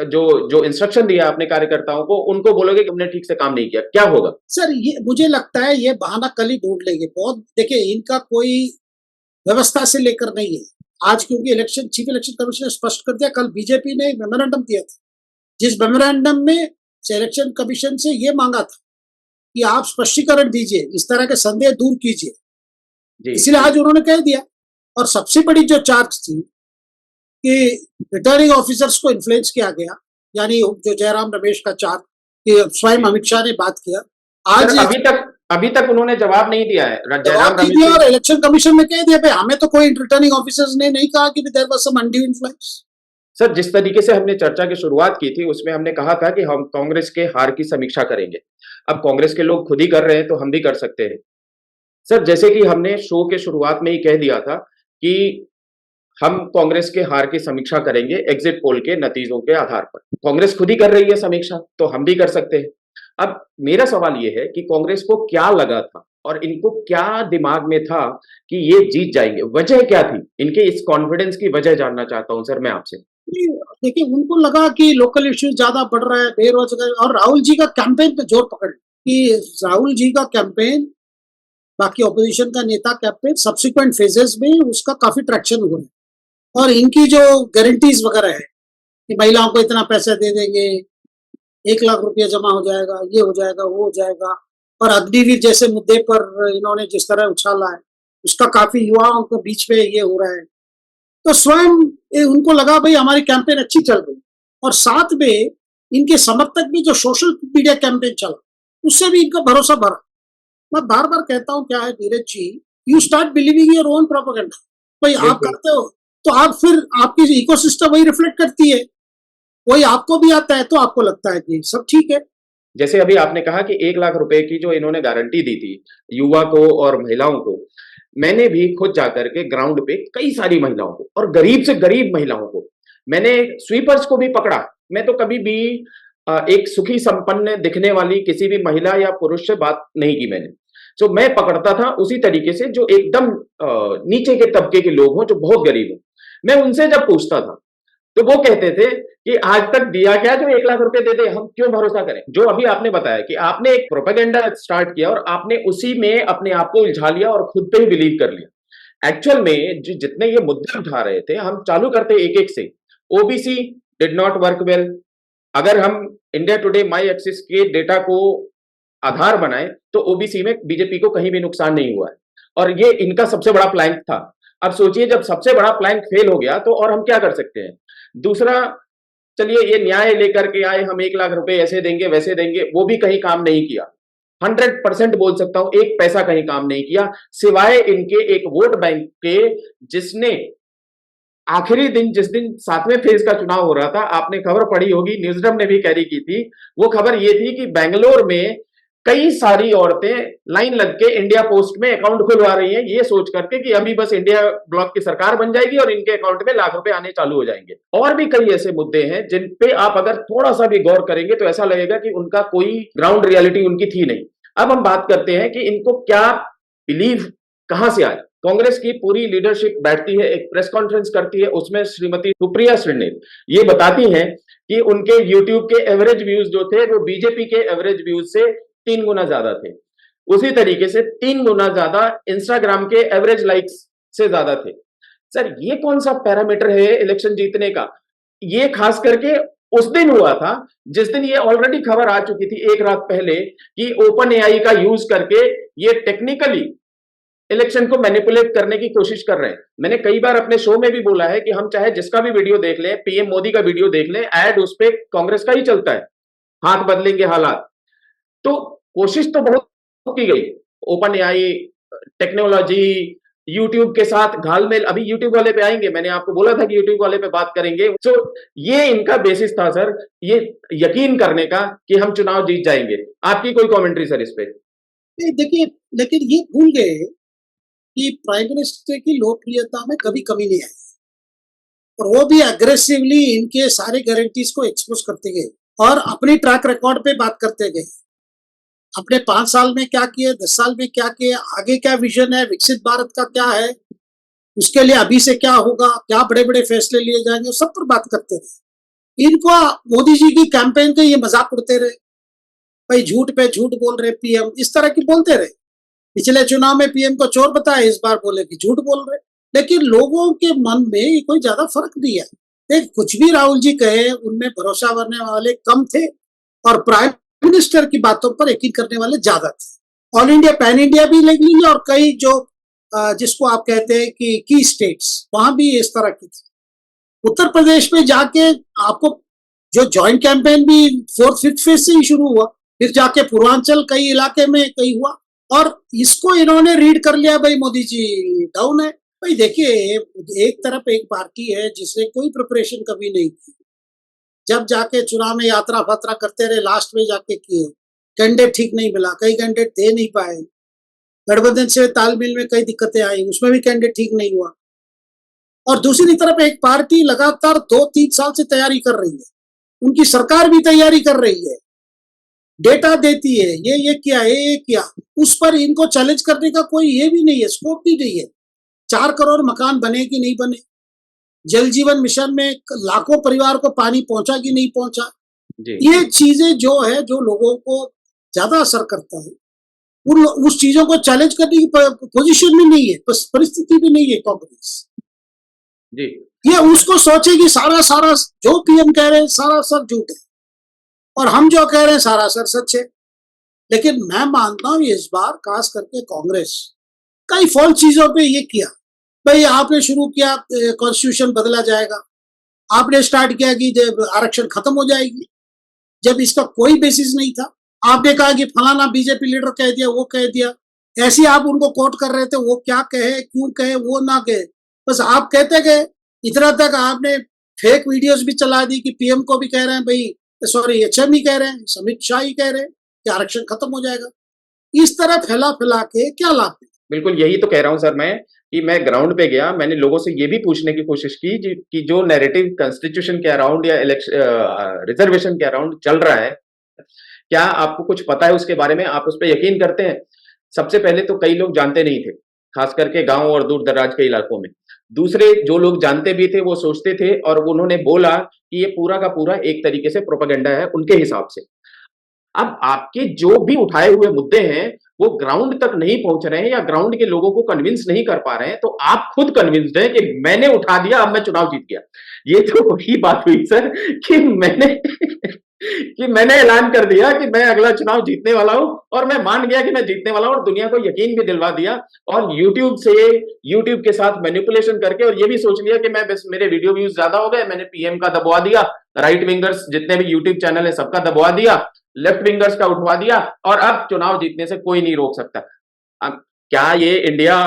Speaker 1: जो जो इंस्ट्रक्शन दिया अपने कार्यकर्ताओं को उनको बोलोगे कि हमने ठीक से काम नहीं किया, क्या होगा?
Speaker 2: सर, ये मुझे लगता है ये बहाना कल ही ढूंढ लेंगे। बहुत देखिए, इनका कोई व्यवस्था से लेकर नहीं है। आज क्योंकि इलेक्शन चीफ इलेक्शन कमीशन ने स्पष्ट कर दिया, कल बीजेपी ने मेमोरेंडम दिया था, जिस मेमोरेंडम में इलेक्शन कमीशन से ये मांगा था कि आप स्पष्टीकरण दीजिए, इस तरह के संदेह दूर कीजिए।
Speaker 1: जी
Speaker 2: इसलिए आज उन्होंने कह दिया। और सबसे बड़ी जो चार्ज थी कि रिटर्निंग ऑफिसर्स को इन्फ्लुएंस किया गया, यानी जो जयराम रमेश का चार्ज, कि स्वयं अमित शाह ने बात किया। आज
Speaker 1: सर, अभी तक उन्होंने जवाब नहीं दिया है
Speaker 2: जवाब
Speaker 1: जयराम
Speaker 2: नहीं
Speaker 1: रमेश
Speaker 2: दिया
Speaker 1: जी।
Speaker 2: और इलेक्शन कमीशन ने कह दिया, भाई हमें तो कोई रिटर्निंग ऑफिसर्स ने नहीं कहा कि there was some undue influence.
Speaker 1: Sir, जिस तरीके से हमने चर्चा की शुरुआत की थी उसमें हमने कहा था कि हम कांग्रेस के हार की समीक्षा करेंगे। अब कांग्रेस के लोग खुद ही कर रहे हैं तो हम भी कर सकते हैं। सर, जैसे कि हमने शो के शुरुआत में ही कह दिया था कि हम कांग्रेस के हार की समीक्षा करेंगे एग्जिट पोल के नतीजों के आधार पर। कांग्रेस खुद ही कर रही है समीक्षा, तो हम भी कर सकते हैं। अब मेरा सवाल ये है कि कांग्रेस को क्या लगा था और इनको क्या दिमाग में था कि ये जीत जाएंगे? वजह क्या थी? इनके इस कॉन्फिडेंस की वजह जानना चाहता हूं सर मैं आपसे।
Speaker 2: देखिए, उनको लगा कि लोकल इश्यूज ज्यादा बढ़ रहा है, बेरोजगारी, और राहुल जी का कैंपेन पे जोर पकड़ कि राहुल जी का कैंपेन, बाकी ऑपोजिशन का नेता कैंपेन सब्सिक्वेंट फेजेस में उसका काफी ट्रैक्शन हुआ है। और इनकी जो गारंटीज वगैरह है कि महिलाओं को इतना पैसा दे देंगे, 1 लाख रुपया जमा हो जाएगा, ये हो जाएगा, वो हो जाएगा, और अग्निवीर जैसे मुद्दे पर इन्होंने जिस तरह उछाला है, उसका काफी युवाओं के बीच में ये हो रहा है। तो स्वयं उनको लगा भाई हमारी कैंपेन अच्छी चल रही। और साथ में इनके समर्थक भी जो सोशल मीडिया कैंपेन चला, उससे भी इनका भरोसा बढ़ा। मैं बार बार कहता हूँ, क्या है Neeraj ji, you start believing your own propaganda. भाई आप
Speaker 1: बिल्कुल।
Speaker 2: करते हो, तो आप फिर आपकी इकोसिस्टम वही रिफ्लेक्ट करती है, वही आपको भी आता है, तो आपको लगता है कि सब ठीक है।
Speaker 1: जैसे अभी आपने कहा कि 1 लाख रुपए की जो इन्होंने गारंटी दी थी युवा को और महिलाओं को, मैंने भी खुद जाकर के ग्राउंड पे कई सारी महिलाओं को और गरीब से गरीब महिलाओं को, मैंने स्वीपर्स को भी पकड़ा। मैं तो कभी भी एक सुखी संपन्न दिखने वाली किसी भी महिला या पुरुष से बात नहीं की मैंने। जो मैं पकड़ता था उसी तरीके से जो एकदम नीचे के तबके के लोग हों, जो बहुत गरीब हों। मैं उनसे जब पूछता था तो वो कहते थे कि आज तक दिया क्या जो 1 लाख रुपए दे दे, हम क्यों भरोसा करें। जो अभी आपने बताया कि आपने एक प्रोपेगेंडा स्टार्ट किया और आपने उसी में अपने आप को उलझा लिया और खुद पे ही बिलीव कर लिया। एक्चुअल में जितने ये मुद्दे उठा रहे थे, हम चालू करते एक एक से। OBC did not work well. अगर हम इंडिया टुडे माई एक्सिस के डेटा को आधार बनाए तो ओबीसी में बीजेपी को कहीं भी नुकसान नहीं हुआ है और ये इनका सबसे बड़ा प्लैंक था। अब सोचिए जब सबसे बड़ा प्लैंक फेल हो गया तो और हम क्या कर सकते हैं। दूसरा, चलिए ये न्याय लेकर के आए, हम 1 लाख रुपए ऐसे देंगे वैसे देंगे, वो भी कहीं काम नहीं किया। 100% बोल सकता हूं, एक पैसा कहीं काम नहीं किया, सिवाय इनके एक वोट बैंक के, जिसने आखिरी दिन जिस दिन 7वें फेज का चुनाव हो रहा था, आपने खबर पढ़ी होगी, न्यूज़डम ने भी कैरी की थी। वो खबर ये थी कि बेंगलोर में कई सारी औरतें लाइन लग के इंडिया पोस्ट में अकाउंट खुलवा रही हैं, ये सोच करके कि अभी बस इंडिया ब्लॉक की सरकार बन जाएगी और इनके अकाउंट में लाख रुपए आने चालू हो जाएंगे। और भी कई ऐसे मुद्दे हैं जिन पे आप अगर थोड़ा सा भी गौर करेंगे तो ऐसा लगेगा कि उनका कोई ग्राउंड रियलिटी उनकी थी नहीं। अब हम बात करते हैं कि इनको क्या बिलीव कहां से आया। कांग्रेस की पूरी लीडरशिप बैठती है, एक प्रेस कॉन्फ्रेंस करती है, उसमें श्रीमती सुप्रिया श्रीनेत ये बताती हैं कि उनके यूट्यूब के एवरेज व्यूज जो थे वो बीजेपी के एवरेज व्यूज से 3 गुना ज्यादा थे। उसी तरीके से 3 गुना ज्यादा इंस्टाग्राम के एवरेज लाइक्स से ज्यादा थे। सर ये कौन सा पैरामीटर है इलेक्शन जीतने का। ये खास करके उस दिन हुआ था जिस दिन ये ऑलरेडी खबर आ चुकी थी एक रात पहले कि ओपन एआई का यूज करके ये टेक्निकली इलेक्शन को मैनिपुलेट करने की कोशिश कर रहे हैं। मैंने कई बार अपने शो में भी बोला है कि हम चाहे जिसका भी वीडियो देख लें, पीएम मोदी का वीडियो देख लें, ऐड उस पे कांग्रेस का ही चलता है, हाथ बदलेंगे हालात। तो कोशिश तो बहुत की गई, ओपन एआई टेक्नोलॉजी यूट्यूब के साथ घालमेल, अभी यूट्यूब वाले पे आएंगे, मैंने आपको बोला था कि यूट्यूब वाले पे बात करेंगे। तो ये इनका बेसिस था सर, ये यकीन करने का कि हम चुनाव जीत जाएंगे। आपकी कोई कमेंट्री सर इस पे।
Speaker 2: नहीं देखिए, लेकिन ये भूल गए कि प्राइम मिनिस्टर की लोकप्रियता में कभी कमी नहीं आई और वो भी अग्रेसिवली इनके सारे गारंटीज को एक्सपोज करते गए और अपनी ट्रैक रिकॉर्ड पे बात करते गए। अपने 5 साल में क्या किए, 10 साल में क्या किए, आगे क्या विजन है, विकसित भारत का क्या है, उसके लिए अभी से क्या होगा, क्या बड़े बड़े फैसले लिए जाएंगे, सब पर बात करते रहे। इनको मोदी जी की कैंपेन के ये मजाक उड़ते रहे, भाई झूठ पे झूठ बोल रहे पीएम, इस तरह की बोलते रहे। पिछले चुनाव में पीएम को चोर बताया, इस बार बोले कि झूठ बोल रहे। लेकिन लोगों के मन में कोई ज्यादा फर्क नहीं है। देख, कुछ भी राहुल जी कहे, उनमें भरोसा करने वाले कम थे और प्राइम मिनिस्टर की बातों पर यकीन करने वाले ज्यादा थे। ऑल इंडिया पैन इंडिया भी ले लीजिए और कई जो जिसको आप कहते हैं कि की स्टेट्स, वहां भी इस तरह की थी। उत्तर प्रदेश में जाके आपको जो जॉइंट कैंपेन भी 4th-5th फेज से ही शुरू हुआ, फिर जाके पूर्वांचल कई इलाके में कई हुआ और इसको इन्होंने रीड कर लिया, भाई मोदी जी डाउन है। भाई देखिए, एक तरफ एक पार्टी है जिसने कोई प्रिपरेशन कभी नहीं की, जब जाके चुनाव में यात्रा फात्रा करते रहे, लास्ट में जाके किए, कैंडिडेट ठीक नहीं मिला, कई कैंडिडेट दे नहीं पाए, गठबंधन से तालमेल में कई दिक्कतें आई, उसमें भी कैंडिडेट ठीक नहीं हुआ। और दूसरी तरफ एक पार्टी लगातार 2-3 साल से तैयारी कर रही है, उनकी सरकार भी तैयारी कर रही है, डेटा देती है, ये किया, ये किया, उस पर इनको चैलेंज करने का कोई ये भी नहीं है, स्कोप भी नहीं है। 4 करोड़ मकान बने कि नहीं बने, जल जीवन मिशन में लाखों परिवार को पानी पहुंचा कि नहीं पहुंचा, ये चीजें जो है, जो लोगों को ज्यादा असर करता है, उस चीजों को चैलेंज करने की पोजीशन में नहीं है, परिस्थिति भी नहीं है कांग्रेस जी। ये उसको सोचे कि सारा जो पीएम कह रहे हैं सारा सर झूठ है और हम जो कह रहे हैं सारा सच है। लेकिन मैं मानता हूं इस बार खास करके कांग्रेस कई फॉल्स चीजों पे ये किया। भाई आपने शुरू किया कॉन्स्टिट्यूशन बदला जाएगा, आपने स्टार्ट किया कि आरक्षण खत्म हो जाएगी, जब इसका कोई बेसिस नहीं था। आपने कहा कि फलाना बीजेपी लीडर कह दिया, वो कह दिया, ऐसे आप उनको कोट कर रहे थे, वो क्या कहे, क्यों कहे, वो ना कहे, बस आप कहते गए इतना तक आपने फेक वीडियोस भी चला दी कि पीएम को भी कह रहे हैं भाई, सॉरी एचएम ही कह रहे हैं, अमित शाह ही कह रहे हैं कि आरक्षण खत्म हो जाएगा। इस तरह फैला फैला के क्या लाभ है?
Speaker 1: बिल्कुल यही तो कह रहा हूं सर मैं कि मैं ग्राउंड पे गया, मैंने लोगों से ये भी पूछने की कोशिश की कि जो नैरेटिव कॉन्स्टिट्यूशन के अराउंड या रिजर्वेशन के अराउंड चल रहा है, क्या आपको कुछ पता है उसके बारे में, आप उस पर यकीन करते हैं? सबसे पहले तो कई लोग जानते नहीं थे, खास करके गांव और दूर दराज के इलाकों में। दूसरे जो लोग जानते भी थे वो सोचते थे और उन्होंने बोला कि ये पूरा का पूरा एक तरीके से प्रोपेगेंडा है उनके हिसाब से। अब आपके जो भी उठाए हुए मुद्दे हैं वो ग्राउंड तक नहीं पहुंच रहे हैं या ग्राउंड के लोगों को कन्विंस नहीं कर पा रहे हैं, तो आप खुद कन्विंस्ड हैं कि मैंने उठा दिया, अब मैं चुनाव जीत गया। ये तो वही बात हुई सर कि मैंने ऐलान कर दिया कि मैं अगला चुनाव जीतने वाला हूं और मैं मान गया कि मैं जीतने वाला हूं और दुनिया को यकीन भी दिलवा दिया और यूट्यूब के साथ मैनिपुलेशन करके और ये भी सोच लिया कि मैं बस मेरे वीडियो व्यूज ज्यादा हो गए, मैंने पीएम का दबवा दिया, राइट विंगर्स जितने भी यूट्यूब चैनल है सबका दबवा दिया, लेफ्ट विंगर्स का उठवा दिया और अब चुनाव जीतने से कोई नहीं रोक सकता। अब क्या ये इंडिया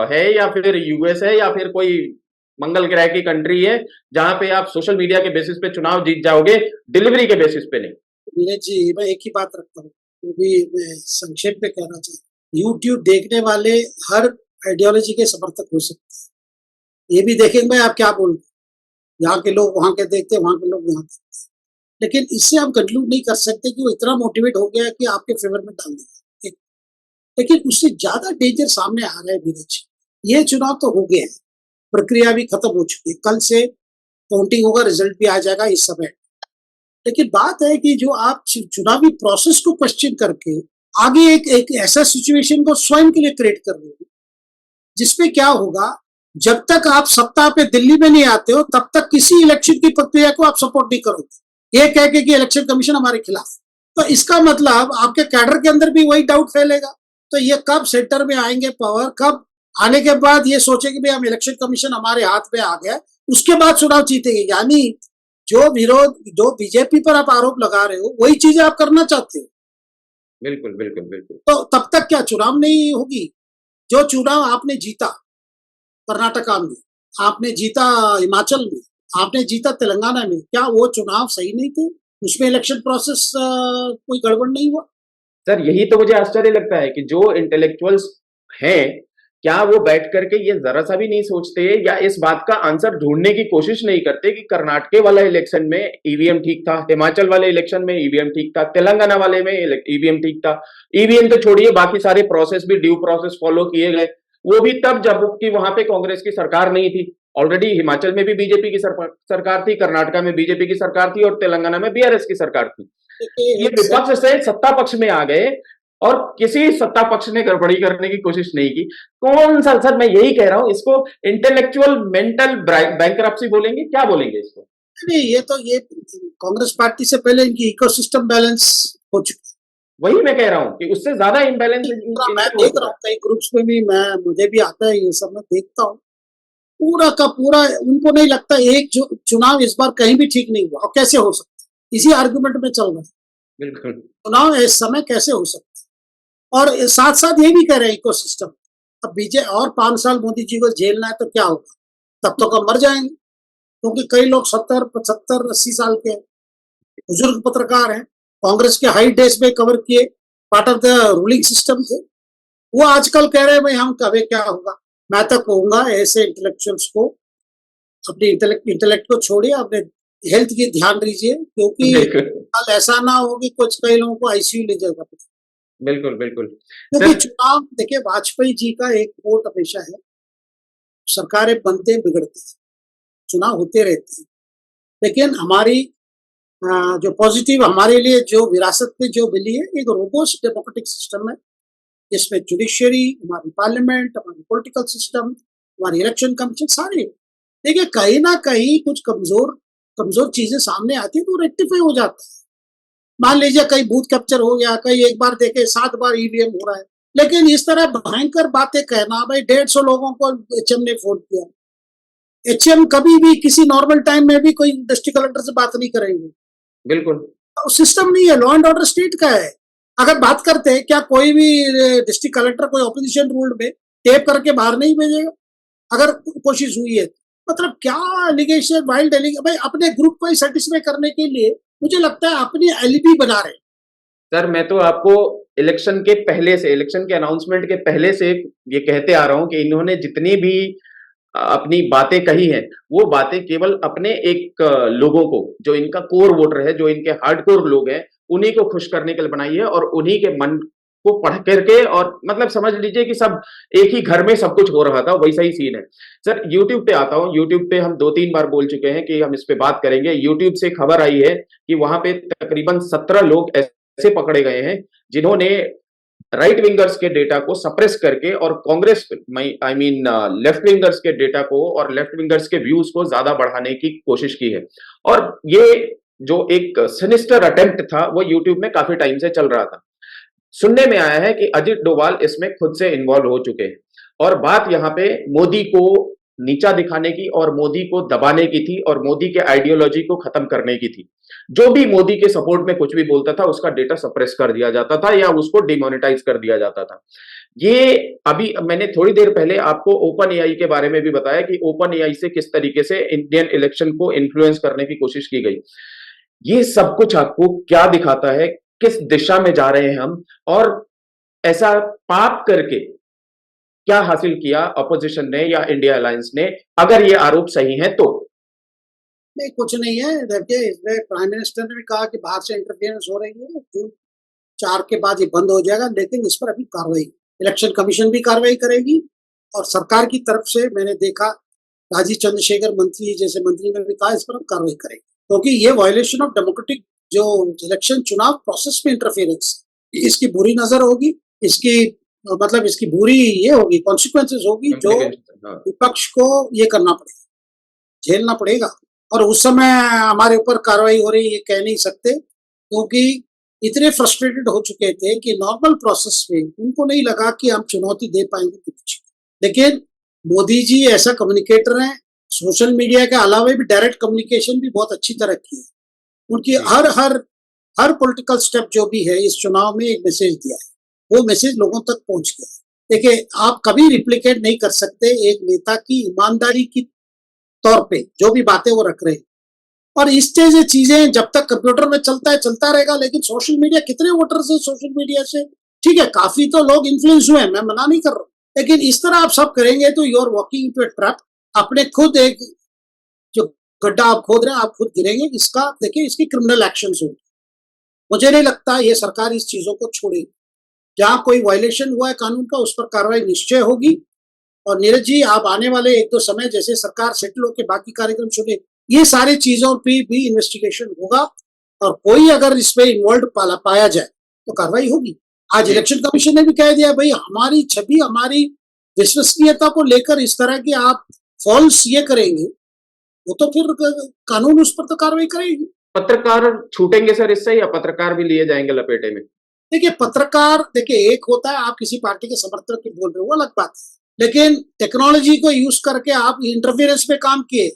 Speaker 1: है या फिर यूएस है या फिर कोई मंगल ग्रह की कंट्री है जहां पे आप सोशल मीडिया के बेसिस पे चुनाव जीत जाओगे, डिलीवरी के बेसिस पे नहीं?
Speaker 2: नीरज जी, मैं एक ही बात रखता हूँ, वो भी मैं संक्षेप में कहना चाहिए। यूट्यूब देखने वाले हर आइडियोलॉजी के समर्थक हो सकते हैं, ये भी देखेंगे भाई आप क्या बोल रहे हैं, यहाँ के लोग वहां के देखते हैं, वहां के लोग यहाँ देखते हैं, लेकिन इससे हम कंक्लूड नहीं कर सकते कि वो इतना मोटिवेट हो गया है कि आपके फेवर में डाल दिया। लेकिन उससे ज्यादा डेंजर सामने आ रहा है नीरज जी। ये चुनाव तो हो गया है, प्रक्रिया भी खत्म हो चुकी है, कल से काउंटिंग होगा, रिजल्ट भी आ जाएगा इस समय। लेकिन बात है कि जो आप चुनावी प्रोसेस को क्वेश्चन करके आगे एक ऐसा सिचुएशन को स्वयं के लिए क्रिएट कर रहे हो जिसपे क्या होगा, जब तक आप सत्ता पे दिल्ली में नहीं आते हो तब तक किसी इलेक्शन की प्रक्रिया को आप सपोर्ट नहीं करोगे, ये कह के कि इलेक्शन कमीशन हमारे खिलाफ। तो इसका मतलब आपके कैडर के अंदर भी वही डाउट फैलेगा। तो ये कब सेंटर में आएंगे पावर, कब आने के बाद ये सोचेंगे भाई हम इलेक्शन कमीशन हमारे हाथ में आ गया, उसके बाद चुनाव जीतेंगे। यानी जो विरोध, जो बीजेपी पर आप आरोप लगा रहे हो वही चीजें आप करना चाहते हो।
Speaker 1: बिल्कुल बिल्कुल बिल्कुल।
Speaker 2: तो तब तक क्या चुनाव नहीं होगी? जो चुनाव आपने जीता कर्नाटका में, आपने जीता हिमाचल में, आपने जीता तेलंगाना में, क्या वो चुनाव सही नहीं थे? उसमें इलेक्शन प्रोसेस कोई गड़बड़ नहीं हुआ?
Speaker 1: सर यही तो मुझे आश्चर्य लगता है कि जो इंटेलेक्चुअल्स हैं, क्या वो बैठ करके ये जरा सा भी नहीं सोचते या इस बात का आंसर ढूंढने की कोशिश नहीं करते कि कर्नाटक वाला इलेक्शन में ईवीएम ठीक था, हिमाचल वाले इलेक्शन में ईवीएम ठीक था, तेलंगाना वाले में ईवीएम ठीक था। ईवीएम तो छोड़िए, बाकी सारे प्रोसेस भी ड्यू प्रोसेस फॉलो किए गए, वो भी तब जबकि वहां पे कांग्रेस की सरकार नहीं थी। ऑलरेडी हिमाचल में भी बीजेपी की सरकार थी, कर्नाटका में बीजेपी की सरकार थी और तेलंगाना में बीआरएस की सरकार थी। ये विपक्ष से सत्ता पक्ष में आ गए और किसी सत्ता पक्ष ने गड़बड़ी करने की कोशिश नहीं की। कौन सा, सर मैं यही कह रहा हूं, इसको इंटेलेक्चुअल मेंटल बैंकरप्सी बोलेंगे, क्या बोलेंगे इसको?
Speaker 2: नहीं, ये कांग्रेस पार्टी से पहले इनकी इकोसिस्टम बैलेंस हो चुकी है।
Speaker 1: वही मैं कह रहा हूं कि उससे ज्यादा इम्बैलेंस
Speaker 2: मैं देख रहा हूँ कई ग्रुप्स में भी, मुझे भी आता है ये सब, मैं देखता हूँ पूरा का पूरा उनको नहीं लगता एक जो चुनाव इस बार कहीं भी ठीक नहीं हुआ और कैसे हो सकता है, इसी आर्गुमेंट में चल रहा है।
Speaker 1: बिल्कुल
Speaker 2: चुनाव इस समय कैसे हो सकता है, और साथ साथ ये भी कह रहे हैं इकोसिस्टम, अब बीजे और 5 साल मोदी जी को झेलना है तो क्या होगा, तब तो कब मर जाएंगे, क्योंकि कई लोग 70, 75, 80 साल के बुजुर्ग पत्रकार हैं, कांग्रेस के हाई डेज में कवर किए, part of the ruling system थे, वो आजकल कह रहे हैं भाई हम कभी क्या होगा। मैं तो कहूंगा ऐसे इंटेलेक्चुअल्स को अपने इंटेलेक्ट को छोड़िए, अपने हेल्थ की ध्यान दीजिए, क्योंकि कल ऐसा ना हो कि कुछ कई लोगों को आईसीयू ले जाएगा।
Speaker 1: बिल्कुल बिल्कुल।
Speaker 2: क्योंकि चुनाव देखिए, वाजपेयी जी का एक कोट हमेशा है, सरकारें बनते बिगड़ती, चुनाव होते रहते हैं, लेकिन हमारी जो पॉजिटिव हमारे लिए जो विरासत में जो मिली है, एक रोबोस्ट डेमोक्रेटिक सिस्टम है जिसमें जुडिशियरी, हमारी पार्लियामेंट, हमारी पॉलिटिकल सिस्टम, हमारी इलेक्शन कमीशन सारे, देखिए कहीं ना कहीं कुछ कमजोर चीजें सामने आती है तो रेक्टिफाई हो जाता है। मान लीजिए कहीं बूथ कैप्चर हो गया, कहीं एक बार देखे 7 बार ईवीएम हो रहा है, लेकिन इस तरह भयंकर बातें कहना, भाई 150 लोगों को एचएम ने फोन किया, एचएम कभी भी किसी नॉर्मल टाइम में भी कोई डिस्ट्रिक्ट कलेक्टर से बात नहीं करेंगे।
Speaker 1: बिल्कुल
Speaker 2: सिस्टम नहीं है, लॉ एंड ऑर्डर स्टेट का है। अगर बात करते हैं, क्या कोई भी डिस्ट्रिक्ट कलेक्टर कोई ऑपोजिशन रूल में टेप करके बाहर नहीं भेजेगा? अगर कोशिश हुई है मतलब क्या एलिगेशन, वाइल्ड एलिगेशन, भाई अपने ग्रुप को ही सेटिस्फाई करने के लिए मुझे लगता है अपनी एलिबी बना रहे हैं।
Speaker 1: सर मैं तो आपको इलेक्शन के पहले से, इलेक्शन के अनाउंसमेंट के पहले से ये कहते आ रहा हूं कि इन्होंने जितनी भी अपनी बातें कही हैं, वो बातें केवल अपने एक लोगों को, जो इनका कोर वोटर है, जो इनके हार्डकोर लोग हैं, उन्हीं को खुश करने के लिए बनाई है और उन्हीं के मन को पढ़ करके, और मतलब समझ लीजिए कि सब एक ही घर में सब कुछ हो रहा था, वैसा ही सीन है। सर यूट्यूब पे आता हूँ, यूट्यूब पे हम 2-3 बार बोल चुके हैं कि हम इस पे बात करेंगे। यूट्यूब से खबर आई है कि वहां पे तकरीबन 17 लोग ऐसे पकड़े गए हैं जिन्होंने राइट विंगर्स के डेटा को सप्रेस करके और Congress I mean left wingers के डेटा को और लेफ्ट विंगर्स के व्यूज को ज्यादा बढ़ाने की कोशिश की है। और ये जो एक सिनिस्टर अटेम्प्ट था वो यूट्यूब में काफी टाइम से चल रहा था। सुनने में आया है कि अजित डोभाल इसमें खुद से इन्वॉल्व हो चुके हैं और बात यहाँ पे मोदी को नीचा दिखाने की और मोदी को दबाने की थी और मोदी के आइडियोलॉजी को खत्म करने की थी। जो भी मोदी के सपोर्ट में कुछ भी बोलता था उसका डेटा सप्रेस कर दिया जाता था या उसको डिमोनेटाइज कर दिया जाता था। ये अभी मैंने थोड़ी देर पहले आपको ओपन एआई के बारे में भी बताया कि ओपन एआई से किस तरीके से इंडियन इलेक्शन को इन्फ्लुएंस करने की कोशिश की गई। ये सब कुछ आपको क्या दिखाता है, किस दिशा में जा रहे हैं हम, और ऐसा पाप करके क्या हासिल किया अपोजिशन ने या इंडिया अलायंस ने, अगर ये आरोप सही है तो।
Speaker 2: नहीं, कुछ नहीं है। देखिए, इसमें प्राइम मिनिस्टर ने भी कहा कि बाहर से इंटरफेरेंस हो रही है, जून 4 के बाद ये बंद हो जाएगा, लेकिन इस पर अभी कार्रवाई, इलेक्शन कमीशन भी कार्रवाई करेगी और सरकार की तरफ से मैंने देखा राजीव चंद्रशेखर मंत्री जैसे मंत्री ने भी कहा इस पर हम कार्रवाई करेंगे, क्योंकि ये वायलेशन ऑफ डेमोक्रेटिक जो इलेक्शन चुनाव प्रोसेस में इंटरफेरेंस, इसकी बुरी नजर होगी, इसकी मतलब इसकी बुरी ये होगी, कॉन्सिक्वेंसेस होगी, जो
Speaker 1: हाँ।
Speaker 2: विपक्ष को ये करना पड़ेगा, झेलना पड़ेगा। और उस समय हमारे ऊपर कार्रवाई हो रही है कह नहीं सकते, क्योंकि इतने फ्रस्ट्रेटेड हो चुके थे कि नॉर्मल प्रोसेस में उनको नहीं लगा कि हम चुनौती दे पाएंगे कुछ। लेकिन मोदी जी ऐसा कम्युनिकेटर हैं, सोशल मीडिया के अलावा भी डायरेक्ट कम्युनिकेशन भी बहुत अच्छी तरह की है। उनकी हर हर हर पॉलिटिकल स्टेप जो भी है इस चुनाव में एक मैसेज दिया है, वो मैसेज लोगों तक पहुंच गया। देखिए, आप कभी रिप्लिकेट नहीं कर सकते एक नेता की ईमानदारी की तौर पे जो भी बातें वो रख रहे हैं, और इस तरह से चीजें जब तक कंप्यूटर में चलता है चलता रहेगा। लेकिन सोशल मीडिया, कितने वोटर्स है सोशल मीडिया से, ठीक है काफी तो लोग इन्फ्लुएंस हुए हैं, मैं मना नहीं कर रहा हूँ, लेकिन इस तरह आप सब करेंगे तो you are walking into a trap. अपने खुद एक जो गड्ढा आप खोद रहे हैं, आप खुद गिरेंगे। इसका देखिए, इसकी क्रिमिनल एक्शन होंगे। मुझे नहीं लगता ये सरकार इस चीजों को छोड़ेगी। जहां कोई वायलेशन हुआ है कानून का, उस पर कार्रवाई निश्चय होगी। और नीरज जी, आप आने वाले 1-2 समय जैसे सरकार सेटल होकर बाकी कार्यक्रम शुरू, ये सारी चीजों पे भी इन्वेस्टिगेशन होगा और कोई अगर इसमें इन्वॉल्व पाया जाए तो कार्रवाई होगी। आज इलेक्शन कमीशन ने भी कह दिया, भाई हमारी छवि, हमारी विश्वसनीयता को लेकर इस तरह की आप फॉल्स ये करेंगे, वो तो फिर कानून उस पर तो कार्रवाई करेगी।
Speaker 1: पत्रकार छूटेंगे सर इससे, या पत्रकार भी लिए जाएंगे लपेटे में?
Speaker 2: देखिए, पत्रकार, देखिए एक होता है आप किसी पार्टी के समर्थक की बोल रहे हो, वो अलग बात है, लेकिन टेक्नोलॉजी को यूज करके आप इंटरफेरेंस पे काम किए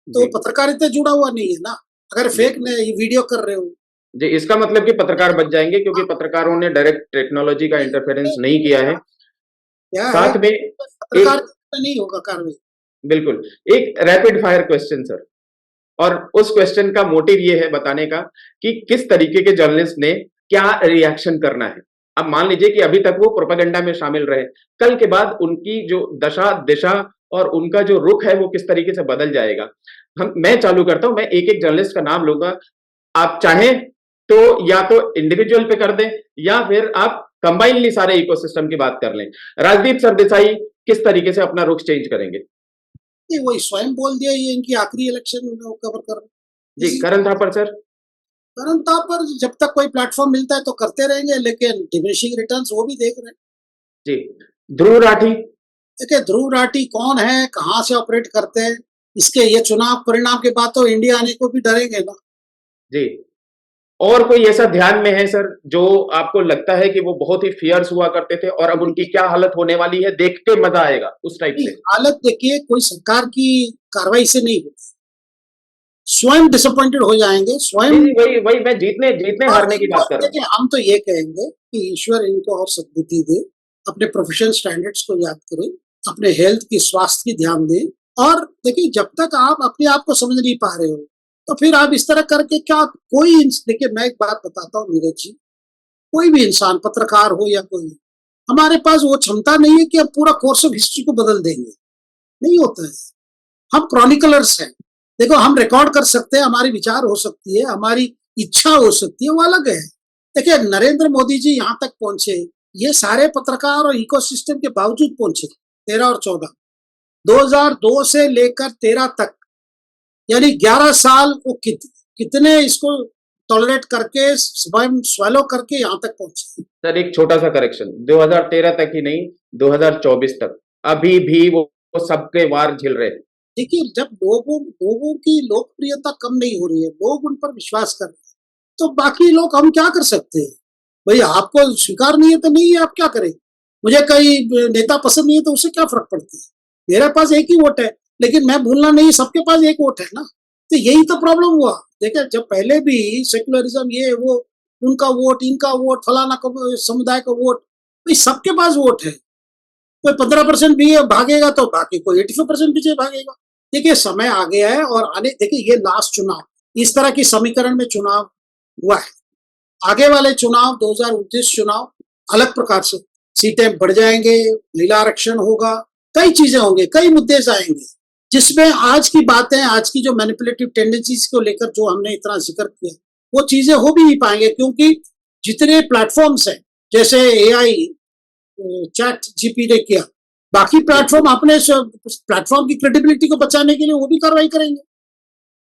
Speaker 2: तो पत्रकारिता जुड़ा हुआ नहीं है ना। अगर फेक वीडियो कर रहे हो
Speaker 1: जी, इसका मतलब कि पत्रकार बच जाएंगे क्योंकि पत्रकारों ने डायरेक्ट टेक्नोलॉजी का इंटरफेरेंस नहीं किया है।
Speaker 2: क्या है,
Speaker 1: साथ में
Speaker 2: पत्रकार
Speaker 1: एक,
Speaker 2: नहीं होगा कार्रवाई।
Speaker 1: बिल्कुल, एक रैपिड फायर क्वेश्चन सर, और उस क्वेश्चन का मोटिव ये है बताने का कि किस तरीके के जर्नलिस्ट ने क्या रिएक्शन करना है। अब मान लीजिए कि अभी तक वो प्रोपेगेंडा में शामिल रहे, कल के बाद उनकी जो दशा दिशा और उनका जो रुख है वो किस तरीके से बदल जाएगा। मैं चालू करता हूं, मैं एक एक जर्नलिस्ट का नाम लूंगा, आप चाहें तो या तो इंडिविजुअल पे कर दें या फिर आप कंबाइनली सारे इकोसिस्टम की बात कर लें। राजदीप सरदेसाई किस तरीके से अपना रुख चेंज करेंगे?
Speaker 2: नहीं, वही स्वयं बोल दिया, ये इनकी आखिरी इलेक्शन कवर कर रहे।
Speaker 1: जी, करण थापर सर?
Speaker 2: करण थापर जब तक कोई प्लेटफॉर्म मिलता है तो करते रहेंगे, लेकिन डिमिनिशिंग रिटर्न्स वो भी देख रहे हैं।
Speaker 1: जी, ध्रुव राठी?
Speaker 2: देखिए, ध्रुव राठी कौन है, कहाँ से ऑपरेट करते हैं, इसके ये चुनाव परिणाम के बाद तो इंडिया आने को भी डरेंगे ना।
Speaker 1: जी, और कोई ऐसा ध्यान में है सर जो आपको लगता है कि वो बहुत ही फियर्स हुआ करते थे और अब उनकी क्या हालत होने वाली है, देख के मजा आएगा उस टाइप से?
Speaker 2: हालत देखिए, कोई सरकार की कार्रवाई से नहीं होती, स्वयं डिसअपॉइंटेड हो जाएंगे स्वयं।
Speaker 1: वही वही मैं जीतने जीतने हारने की बात कर रहा हूँ।
Speaker 2: देखिए, हम तो ये कहेंगे कि ईश्वर इनको और सद्बुद्धि दे, अपने प्रोफेशनल स्टैंडर्ड्स को याद करें, अपने हेल्थ की, स्वास्थ्य की ध्यान दें, और देखिए जब तक आप अपने आप को समझ नहीं पा रहे हो तो फिर आप इस तरह करके क्या देखिए मैं एक बात बताता हूँ नीरज जी, कोई भी इंसान पत्रकार हो या कोई, हमारे पास वो क्षमता नहीं है कि हम पूरा कोर्स ऑफ हिस्ट्री को बदल देंगे, नहीं होता है। हम क्रॉनिकलर्स हैं। देखो हम रिकॉर्ड कर सकते हैं, हमारी विचार हो सकती है, हमारी इच्छा हो सकती है, वो अलग है। देखिए नरेंद्र मोदी जी यहाँ तक पहुंचे, ये सारे पत्रकार और इकोसिस्टम के बावजूद पहुंचे 13 और 14, 2002 से लेकर 13 तक, यानी 11 साल वो कितने इसको टॉलरेट करके स्वयं स्वैलो करके यहाँ तक पहुंचे।
Speaker 1: सर एक छोटा सा करेक्शन, 2013 तक ही नहीं, 2024 तक अभी भी वो सबके वार झेल रहे हैं।
Speaker 2: देखिए जब लोगों की लोकप्रियता कम नहीं हो रही है, लोग उन पर विश्वास कर रहे हैं, तो बाकी लोग हम क्या कर सकते हैं? भाई आपको स्वीकार नहीं है तो नहीं है, आप क्या करें? मुझे कई नेता पसंद नहीं है तो उससे क्या फर्क पड़ता है? मेरे पास एक ही वोट है, लेकिन मैं भूलना नहीं, सबके पास एक वोट है ना। तो यही तो प्रॉब्लम हुआ। देखिए जब पहले भी सेकुलरिज्म ये वो, उनका वोट, इनका वोट, फलाना का समुदाय का वोट, भाई सबके पास वोट है। कोई 15% भी भागेगा तो बाकी कोई 85% पीछे भागेगा। देखिए समय आ गया है और आने, देखिए ये लास्ट चुनाव, इस तरह की समीकरण में चुनाव हुआ है। आगे वाले चुनाव 2029 चुनाव अलग प्रकार से, सीटें बढ़ जाएंगे, महिला आरक्षण होगा, कई चीजें होंगी, कई मुद्दे आएंगे, जिसमें आज की बातें, आज की जो मैनिपुलेटिव टेंडेंसीज को लेकर जो हमने इतना जिक्र किया, वो चीजें हो भी नहीं पाएंगे, क्योंकि जितने प्लेटफॉर्म्स हैं, जैसे एआई, चैट जीपी ने किया, बाकी प्लेटफॉर्म अपने प्लेटफॉर्म की क्रेडिबिलिटी को बचाने के लिए वो भी कार्रवाई करेंगे।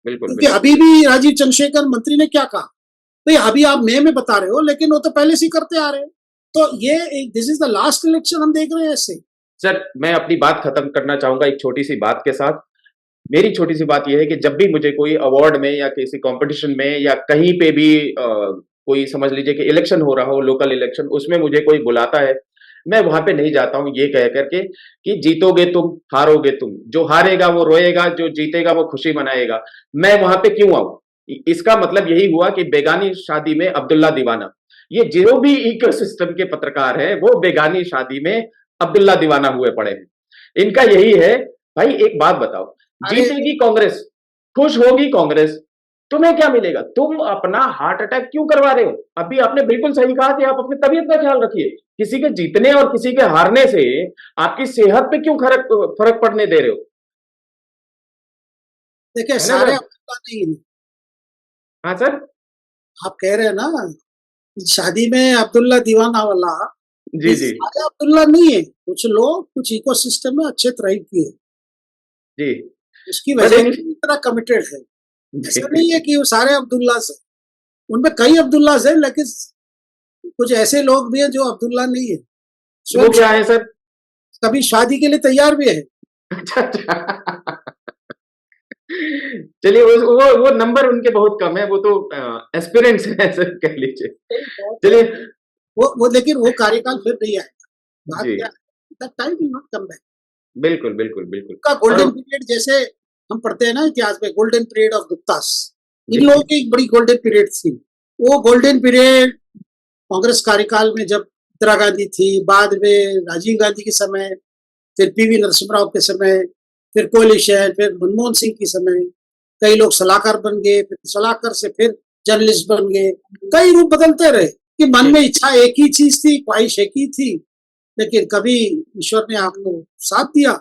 Speaker 1: बिल्कुल
Speaker 2: क्योंकि
Speaker 1: बिल्कुल।
Speaker 2: अभी भी राजीव चंद्रशेखर मंत्री ने क्या कहा, भाई अभी आप मई में बता रहे हो, लेकिन वो तो पहले से ही करते आ रहे हैं। तो ये this is the last election हम देख रहे हैं ऐसे।
Speaker 1: सर मैं अपनी बात खत्म करना चाहूंगा एक छोटी सी बात के साथ। मेरी छोटी सी बात यह है कि जब भी मुझे कोई अवार्ड में या किसी कंपटीशन में या कहीं पे भी कोई समझ लीजिए कि इलेक्शन हो रहा हो, लोकल इलेक्शन, उसमें मुझे कोई बुलाता है, मैं वहां पे नहीं जाता हूं ये कह करके कि जीतोगे तुम, हारोगे तुम, जो हारेगा वो रोएगा, जो जीतेगा वो खुशी मनाएगा। मैं वहां पे क्यों आऊं? इसका मतलब यही हुआ कि बेगानी शादी में अब्दुल्ला दीवाना, ये जो भी इकोसिस्टम के पत्रकार हैं वो बेगानी शादी में अब्दुल्ला दीवाना हुए पड़े हैं। इनका यही है। भाई एक बात बताओ,
Speaker 2: अरे
Speaker 1: जीतेगी कांग्रेस, खुश होगी कांग्रेस, तुम्हें क्या मिलेगा? तुम अपना हार्ट अटैक क्यों करवा रहे हो? अभी आपने बिल्कुल सही कहा कि आप अपनी तबीयत का ख्याल रखिए। किसी के जीतने और किसी के हारने से आपकी सेहत पे क्यों फर्क फर्क पड़ने दे रहे हो?
Speaker 2: देखिए
Speaker 1: है ना
Speaker 2: सारे
Speaker 1: सर?
Speaker 2: अब्दुल्ला नहीं है।
Speaker 1: हाँ सर।
Speaker 2: आप कह रहे हैं ना शादी में अब्दुल्ला दीवाना वाला,
Speaker 1: जी
Speaker 2: ये
Speaker 1: जी
Speaker 2: सारे अब्दुल्ला नहीं है। कुछ लोग कुछ इकोसिस्टम में अच्छे थ्राइव किए,
Speaker 1: जी।
Speaker 2: उसकी
Speaker 1: बट
Speaker 2: वजह
Speaker 1: इन
Speaker 2: से इतना कमिटेड है।
Speaker 1: जी,
Speaker 2: ऐसा नहीं है कि वो सारे अब्दुल्ला से, उनमें कई अब्दुल्ला है, लेकिन कुछ ऐसे लोग भी हैं जो अब्दुल्ला नहीं है,
Speaker 1: वो
Speaker 2: स्वयं
Speaker 1: क्या है सर?
Speaker 2: कभी शादी के लिए तैयार भी है।
Speaker 1: अच्छा अच्छा। चलिए वो नंबर उनके बहुत कम है, वो तो एस्पिरेंट्स हैं सर कह लीजिए। चलिए।
Speaker 2: वो लेकिन वो कार्यकाल फिर नहीं आएगा। बात
Speaker 1: जी।
Speaker 2: क्या है, time will not come back.
Speaker 1: बिल्कुल बिल्कुल बिल्कुल।
Speaker 2: का
Speaker 1: और
Speaker 2: गोल्डन पीरियड, जैसे हम पढ़ते हैं ना इतिहास में, गोल्डन पीरियड ऑफ गुप्तास, इन
Speaker 1: जी
Speaker 2: लोगों की एक बड़ी गोल्डन पीरियड थी। वो गोल्डन पीरियड कांग्रेस कार्यकाल में जब इंदिरा गांधी थी, बाद में राजीव गांधी के समय, फिर पीवी नरसिम्हा राव के समय, फिर कोलिशन, फिर मनमोहन सिंह के समय, कई लोग सलाहकार बन गए, फिर सलाहकार से फिर जर्नलिस्ट बन गए, कई रूप बदलते रहे कि मन
Speaker 1: जी।
Speaker 2: में इच्छा एक ही चीज थी, ख्वाहिश एक ही थी, लेकिन कभी ईश्वर ने आपको साथ दिया।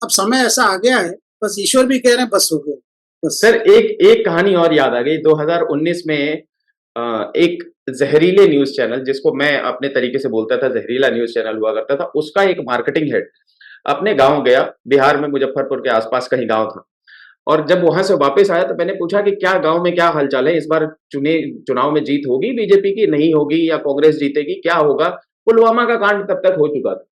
Speaker 2: अब समय ऐसा आ गया है, बस ईश्वर भी कह रहे हैं बस हो गया, बस।
Speaker 1: सर एक एक कहानी और याद आ गई। 2019 में एक जहरीले न्यूज चैनल, जिसको मैं अपने तरीके से बोलता था जहरीला न्यूज चैनल हुआ करता था, उसका एक मार्केटिंग हेड अपने गांव गया, बिहार में मुजफ्फरपुर के आसपास कहीं गांव था। और जब वहां से वापस आया तो मैंने पूछा कि क्या गांव में क्या हालचाल है, इस बार चुनाव में जीत होगी बीजेपी की, नहीं होगी, या कांग्रेस जीतेगी, क्या होगा? पुलवामा का कांड तब तक हो चुका था।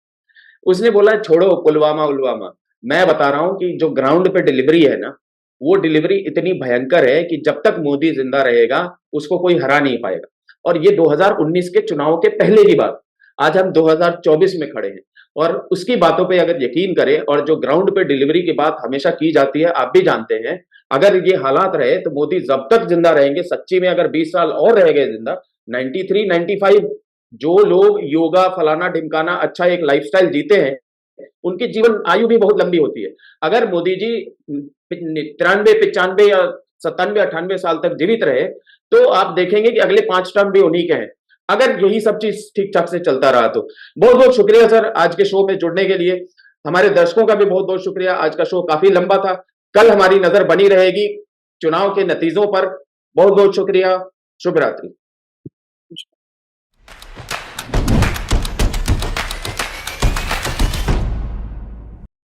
Speaker 1: उसने बोला छोड़ो पुलवामा उलवामा, मैं बता रहा हूं कि जो ग्राउंड पे डिलीवरी है ना, वो डिलीवरी इतनी भयंकर है कि जब तक मोदी जिंदा रहेगा उसको कोई हरा नहीं पाएगा। और ये 2019 के चुनाव के पहले की बात, आज हम 2024 में खड़े हैं और उसकी बातों पे अगर यकीन करें, और जो ग्राउंड पे डिलीवरी की बात हमेशा की जाती है, आप भी जानते हैं, अगर ये हालात रहे तो मोदी जब तक जिंदा रहेंगे, सच्ची में अगर 20 साल और रह गए जिंदा, 93 95, जो लोग योगा फलाना ढिमकाना अच्छा एक लाइफस्टाइल जीते हैं, उनकी जीवन आयु भी बहुत लंबी होती है। अगर मोदी जी 93, 95 या 97, 98 साल तक जीवित रहे, तो आप देखेंगे कि अगले 5 टर्म भी उन्हीं के हैं। अगर यही सब चीज ठीक ठाक से चलता रहा तो। बहुत बहुत शुक्रिया सर आज के शो में जुड़ने के लिए। हमारे दर्शकों का भी बहुत बहुत शुक्रिया। आज का शो काफी लंबा था। कल हमारी नजर बनी रहेगी चुनाव के नतीजों पर। बहुत बहुत शुक्रिया। शुभ रात्रि।